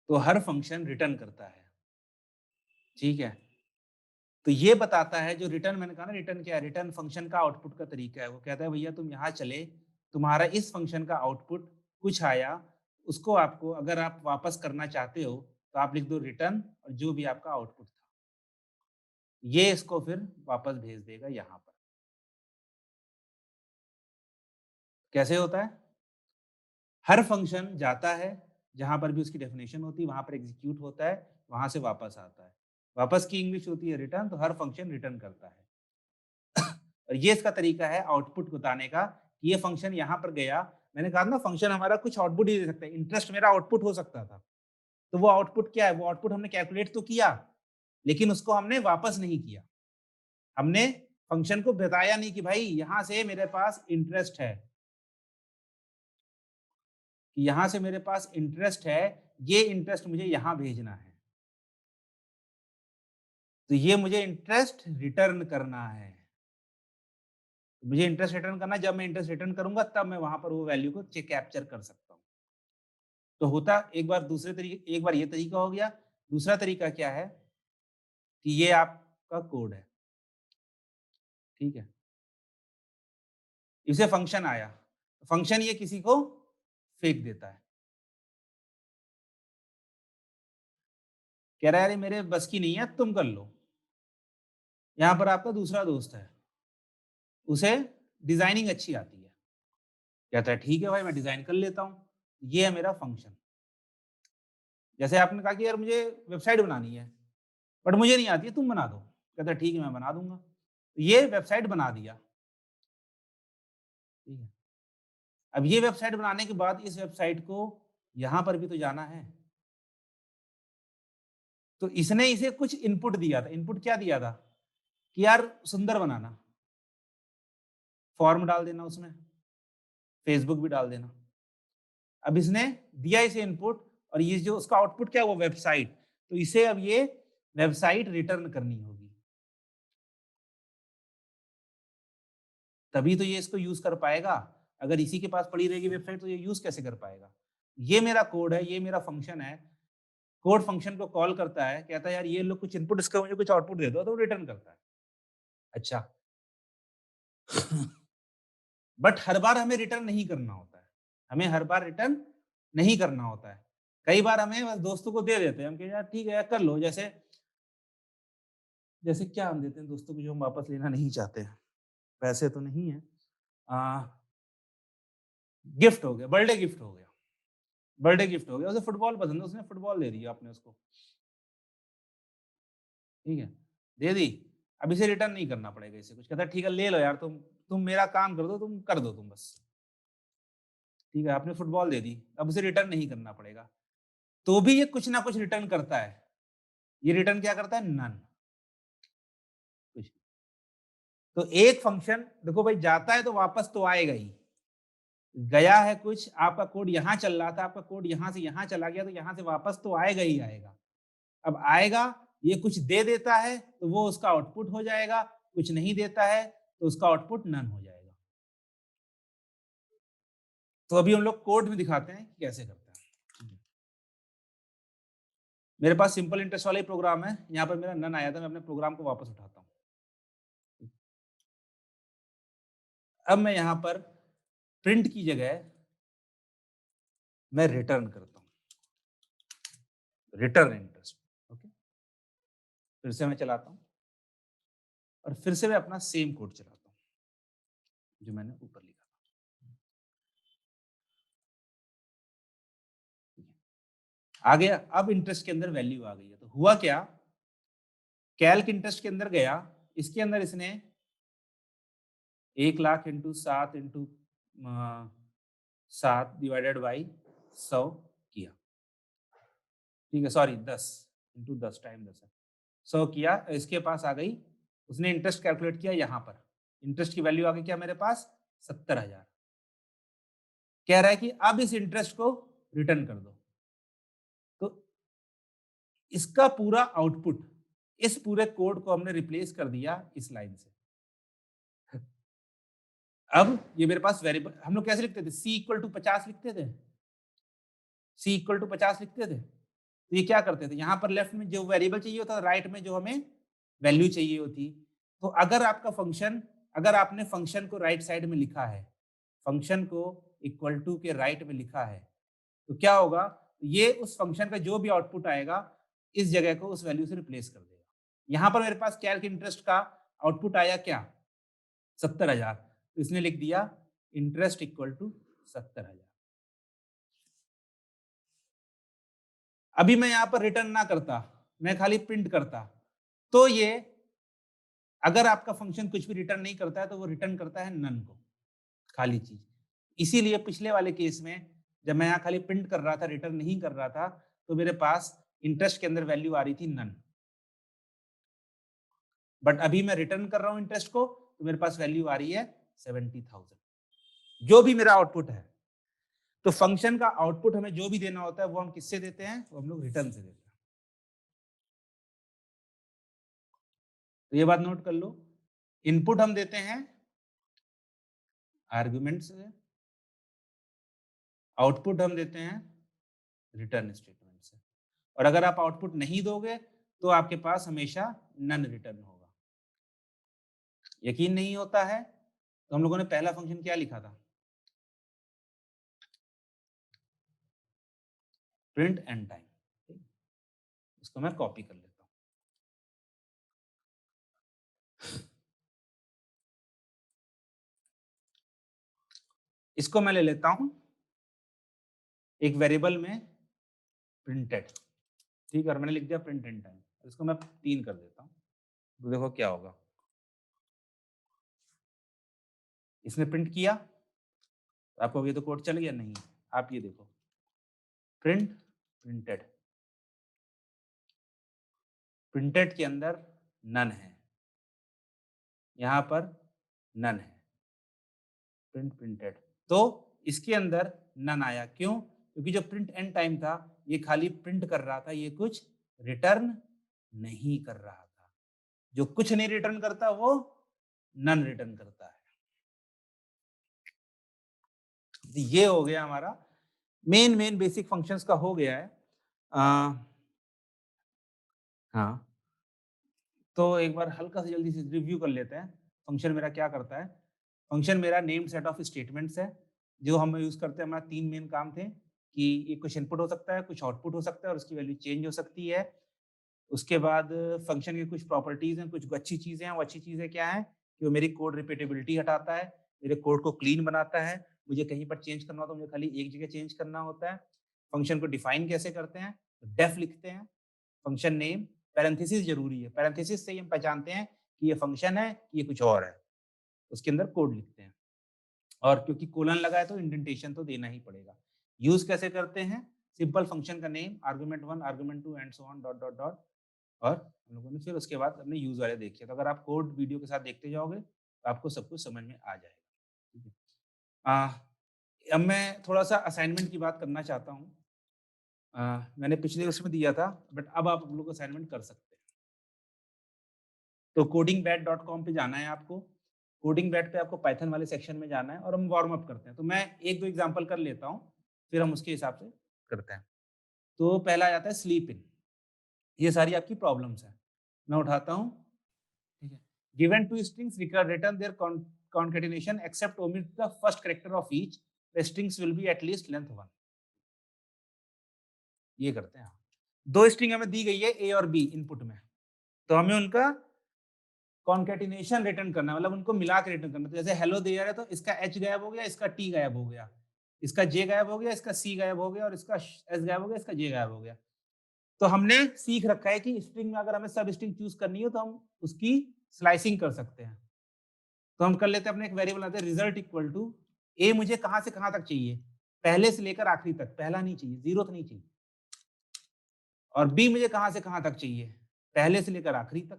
तो हर फंक्शन रिटर्न करता है, ठीक है। तो ये बताता है, जो रिटर्न मैंने कहा ना, रिटर्न क्या है? रिटर्न फंक्शन का आउटपुट का तरीका है। वो कहता है भैया तुम यहाँ चले, तुम्हारा इस फंक्शन का आउटपुट कुछ आया, उसको आपको अगर आप वापस करना चाहते हो तो आप लिख दो रिटर्न, और जो भी आपका आउटपुट था ये इसको फिर वापस भेज देगा यहाँ पर। कैसे होता है? हर फंक्शन जाता है, जहां पर भी उसकी डेफिनेशन होती है वहां पर एग्जीक्यूट होता है, वहां से वापस आता है। वापस की इंग्लिश होती है रिटर्न, तो हर फंक्शन रिटर्न करता है। और ये इसका तरीका है आउटपुट बताने का, कि ये फंक्शन यहाँ पर गया। मैंने कहा ना फंक्शन हमारा कुछ आउटपुट ही दे सकता है, इंटरेस्ट मेरा आउटपुट हो सकता था। तो वो आउटपुट क्या है? वो आउटपुट हमने कैलकुलेट तो किया, लेकिन उसको हमने वापस नहीं किया। हमने फंक्शन को बताया नहीं कि भाई यहाँ से मेरे पास इंटरेस्ट है, कि यहाँ से मेरे पास इंटरेस्ट है, ये इंटरेस्ट मुझे यहाँ भेजना है। तो ये मुझे इंटरेस्ट रिटर्न करना है। मुझे इंटरेस्ट रिटर्न करना है, जब मैं इंटरेस्ट रिटर्न करूंगा तब मैं वहां पर वो वैल्यू को कैप्चर कर सकता हूँ। तो होता एक बार दूसरे तरीके, एक बार ये तरीका हो गया। दूसरा तरीका क्या है कि ये आपका कोड है, ठीक है, इसे फंक्शन आया, फंक्शन ये किसी को फेंक देता है, कह रहा है अरे मेरे बस की नहीं है, तुम कर लो। यहाँ पर आपका दूसरा दोस्त है, उसे डिजाइनिंग अच्छी आती है, कहता है ठीक है भाई मैं डिजाइन कर लेता हूँ, ये है मेरा फंक्शन। जैसे आपने कहा कि यार मुझे वेबसाइट बनानी है, बट मुझे नहीं आती है, तुम बना दो, कहता है ठीक है मैं बना दूंगा, ये वेबसाइट बना दिया। ठीक है, अब ये वेबसाइट बनाने के बाद इस वेबसाइट को यहाँ पर भी तो जाना है, तो इसने इसे कुछ इनपुट दिया था। इनपुट क्या दिया था कि यार सुंदर बनाना, फॉर्म डाल देना उसमें, फेसबुक भी डाल देना। अब इसने दिया इसे इनपुट, और ये जो उसका आउटपुट क्या, वो वेबसाइट, तो इसे अब ये वेबसाइट रिटर्न करनी होगी, तभी तो ये इसको यूज कर पाएगा। अगर इसी के पास पड़ी रहेगी वेबसाइट तो ये यूज कैसे कर पाएगा। ये मेरा कोड है, ये मेरा फंक्शन है, कोड फंक्शन को कॉल करता है, कहता है यार ये लोग कुछ इनपुट, इसका मुझे कुछ आउटपुट दे दो, तो रिटर्न करता है। अच्छा बट हर बार हमें रिटर्न नहीं करना होता है, हमें हर बार रिटर्न नहीं करना होता है। कई बार हमें बस दोस्तों को दे देते हैं, हम कहते हैं यार ठीक है कर लो, जैसे जैसे क्या हम देते हैं दोस्तों को जो हम वापस लेना नहीं चाहते हैं, पैसे तो नहीं है, गिफ्ट हो गया, बर्थडे गिफ्ट हो गया, बर्थडे गिफ्ट हो गया, उसे फुटबॉल पसंद है, उसने फुटबॉल दे दिया आपने उसको, ठीक है, दे दी। अब इसे रिटर्न नहीं करना पड़ेगा, इसे कुछ कहता है ठीक है ले लो यार, तुम मेरा काम कर दो, तुम कर दो तुम बस, ठीक है आपने फुटबॉल दे दी, अब उसे रिटर्न नहीं करना पड़ेगा। तो भी ये कुछ ना कुछ रिटर्न करता है। ये रिटर्न क्या करता है, नन। कुछ तो एक फंक्शन देखो भाई, जाता है तो वापस तो आएगा ही, गया है कुछ, आपका कोड यहाँ चल रहा था, आपका कोड यहाँ से यहाँ चला गया, तो यहाँ से वापस तो आएगा ही आएगा। अब आएगा, ये कुछ दे देता है तो वो उसका आउटपुट हो जाएगा, कुछ नहीं देता है तो उसका आउटपुट नन हो जाएगा। तो अभी हम लोग कोड में दिखाते हैं कि कैसे करते हैं। मेरे पास सिंपल इंटरेस्ट वाला ही प्रोग्राम है, यहाँ पर मेरा नन आया था, मैं अपने प्रोग्राम को वापस उठाता हूँ। अब मैं यहाँ पर प्रिंट की जगह मैं रिटर्न करता हूँ, रिटर्न इंटरेस्ट। ओके, फिर से मैं चलाता हूँ और फिर से मैं अपना सेम कोड चलाता हूँ जो मैंने ऊपर लिखा था। आ गया, अब इंटरेस्ट के अंदर वैल्यू आ गई है, तो हुआ क्या, कैल्क इंटरेस्ट के अंदर गया, इसके अंदर इसने 1,00,000 इंटू 7 इंटू 7 डिवाइडेड बाई 100 किया, ठीक है, सॉरी 10 इंटू 10 टाइम 10 है, 100 किया, इसके पास आ गई, उसने इंटरेस्ट कैलकुलेट किया, यहाँ पर इंटरेस्ट की वैल्यू आ गई क्या मेरे पास, 70,000। कह रहा है कि अब इस इंटरेस्ट को रिटर्न कर दो, तो इसका पूरा आउटपुट, इस पूरे कोड को हमने रिप्लेस कर दिया इस लाइन से। अब ये मेरे पास वेरिएबल, हम लोग कैसे लिखते थे, सी इक्वल टू 50 लिखते थे, सी इक्वल टू 50 लिखते थे, तो ये क्या करते थे, यहाँ पर लेफ्ट में जो वेरिएबल चाहिए होता, राइट में जो हमें वैल्यू चाहिए होती। तो अगर आपका फंक्शन, अगर आपने फंक्शन को राइट साइड में लिखा है, फंक्शन को इक्वल टू के राइट में लिखा है, तो क्या होगा, ये उस फंक्शन का जो भी आउटपुट आएगा, इस जगह को उस वैल्यू से रिप्लेस कर देगा। यहाँ पर मेरे पास कैल्क इंटरेस्ट का आउटपुट आया क्या, 70,000, तो इसने लिख दिया इंटरेस्ट इक्वल टू 70,000। अभी मैं यहाँ पर रिटर्न ना करता, मैं खाली प्रिंट करता, तो ये, अगर आपका फंक्शन कुछ भी रिटर्न नहीं करता है तो वो रिटर्न करता है नन को, खाली चीज। इसीलिए पिछले वाले केस में जब मैं यहाँ खाली प्रिंट कर रहा था, रिटर्न नहीं कर रहा था, तो मेरे पास इंटरेस्ट के अंदर वैल्यू आ रही थी नन, बट अभी मैं रिटर्न कर रहा हूँ इंटरेस्ट को, तो मेरे पास वैल्यू आ रही है 70,000, जो भी मेरा आउटपुट है। तो फंक्शन का आउटपुट हमें जो भी देना होता है वो हम किससे देते हैं, वो हम लोग रिटर्न से देते हैं। तो ये बात नोट कर लो, इनपुट हम देते हैं आर्गुमेंट से, आउटपुट हम देते हैं रिटर्न स्टेटमेंट से, और अगर आप आउटपुट नहीं दोगे तो आपके पास हमेशा नन रिटर्न होगा। यकीन नहीं होता है तो हम लोगों ने पहला फंक्शन क्या लिखा था, प्रिंट एंड टाइम। इसको मैं कॉपी कर लेता हूं, इसको मैं ले लेता हूं एक वेरिएबल में प्रिंटेड, ठीक है, और मैंने लिख दिया प्रिंट एंड टाइम, इसको मैं 3 कर देता हूं, तो देखो क्या होगा। इसने प्रिंट किया, तो आपको ये तो कोड चल गया नहीं, आप ये देखो प्रिंट प्रिंटेड, प्रिंटेड के अंदर नन है, यहां पर नन है, प्रिंट प्रिंटेड, तो इसके अंदर नन आया, क्यों? क्योंकि जो प्रिंट एंड टाइम था ये खाली प्रिंट कर रहा था, ये कुछ रिटर्न नहीं कर रहा था। जो कुछ नहीं रिटर्न करता वो नन रिटर्न करता है। तो ये हो गया हमारा मेन बेसिक फंक्शंस का हो गया है। हाँ, तो एक बार हल्का सा जल्दी से रिव्यू कर लेते हैं। फंक्शन मेरा क्या करता है? फंक्शन मेरा नेम्ड सेट ऑफ स्टेटमेंट्स है, जो हम यूज़ करते हैं। हमारा 3 मेन काम थे कि एक कुछ इनपुट हो सकता है, कुछ आउटपुट हो सकता है और उसकी वैल्यू चेंज हो सकती है। उसके बाद फंक्शन की कुछ प्रॉपर्टीज़ हैं, कुछ अच्छी चीज़ें हैं। वो अच्छी चीज़ें क्या हैं? कि वो मेरी कोड रिपीटेबिलिटी हटाता है, मेरे कोड को क्लीन बनाता है। मुझे कहीं पर चेंज करना हो तो मुझे खाली एक जगह चेंज करना होता है। फंक्शन को डिफाइन कैसे करते हैं? डेफ लिखते हैं। फंक्शन नेम पैरेंथेसिस ज़रूरी है। पैरेंथेसिस से ही हम पहचानते हैं कि ये फंक्शन है, कि ये कुछ और है। उसके अंदर कोड लिखते हैं और क्योंकि कोलन लगा है तो इंडेंटेशन तो देना ही पड़ेगा। यूज़ कैसे करते हैं? सिंपल फंक्शन का name, argument 1, argument 2 and so on dot, dot, dot और हम लोगों ने फिर उसके बाद हमने यूज़ वाले देखे। तो अगर आप कोड वीडियो के साथ देखते जाओगे, तो आपको सब कुछ समझ में आ जाएगा। ठीक है। अब मैं थोड़ा-सा असाइनमेंट की बात करना चाहता हूँ। मैंने पिछले उसमें दिया था, बट अब आप लोग असाइनमेंट कर सकते हैं। तो codingbet.com पे जाना है आपको। कोडिंग बैट पे आपको पाइथन वाले सेक्शन में जाना है और हम वार्म अप करते हैं। तो मैं 1-2 एग्ज़ाम्पल कर लेता हूँ, फिर हम उसके हिसाब से करते हैं। तो पहला आ जाता है स्लीप इन। ये सारी आपकी प्रॉब्लम्स हैं। मैं उठाता हूँ, ठीक है। Given two strings return their concatenation except omit the first character of each, the strings will be at least length 1। ये करते हैं। 2 स्ट्रिंग हमें दी गई है ए और बी इनपुट में, तो हमें उनका कॉन्केटिनेशन रिटर्न करना है, मतलब उनको मिला के रिटर्न करना। तो जैसे हेलो देयर है तो इसका एच गायब हो गया, इसका टी गायब हो गया, इसका जे गायब हो गया, इसका सी गायब हो गया और इसका एस गायब हो गया, इसका जे गायब हो गया। तो हमने सीख रखा है कि स्ट्रिंग में अगर हमें सब स्ट्रिंग चूज करनी हो तो हम उसकी स्लाइसिंग कर सकते हैं। तो हम कर लेते हैं, अपने एक वेरिएबल आते हैं रिजल्ट इक्वल टू ए, मुझे कहां से कहां तक चाहिए, पहले से लेकर आखिरी तक, पहला नहीं चाहिए, जीरो नहीं चाहिए। और बी मुझे कहां से कहां तक चाहिए, पहले से लेकर आखिरी तक,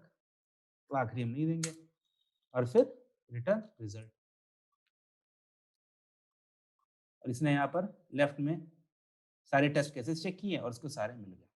तो आखिरी हम नहीं देंगे। और फिर रिटर्न रिजल्ट। और इसने यहाँ पर लेफ्ट में सारे टेस्ट केसेस चेक किए और उसको सारे मिल गए।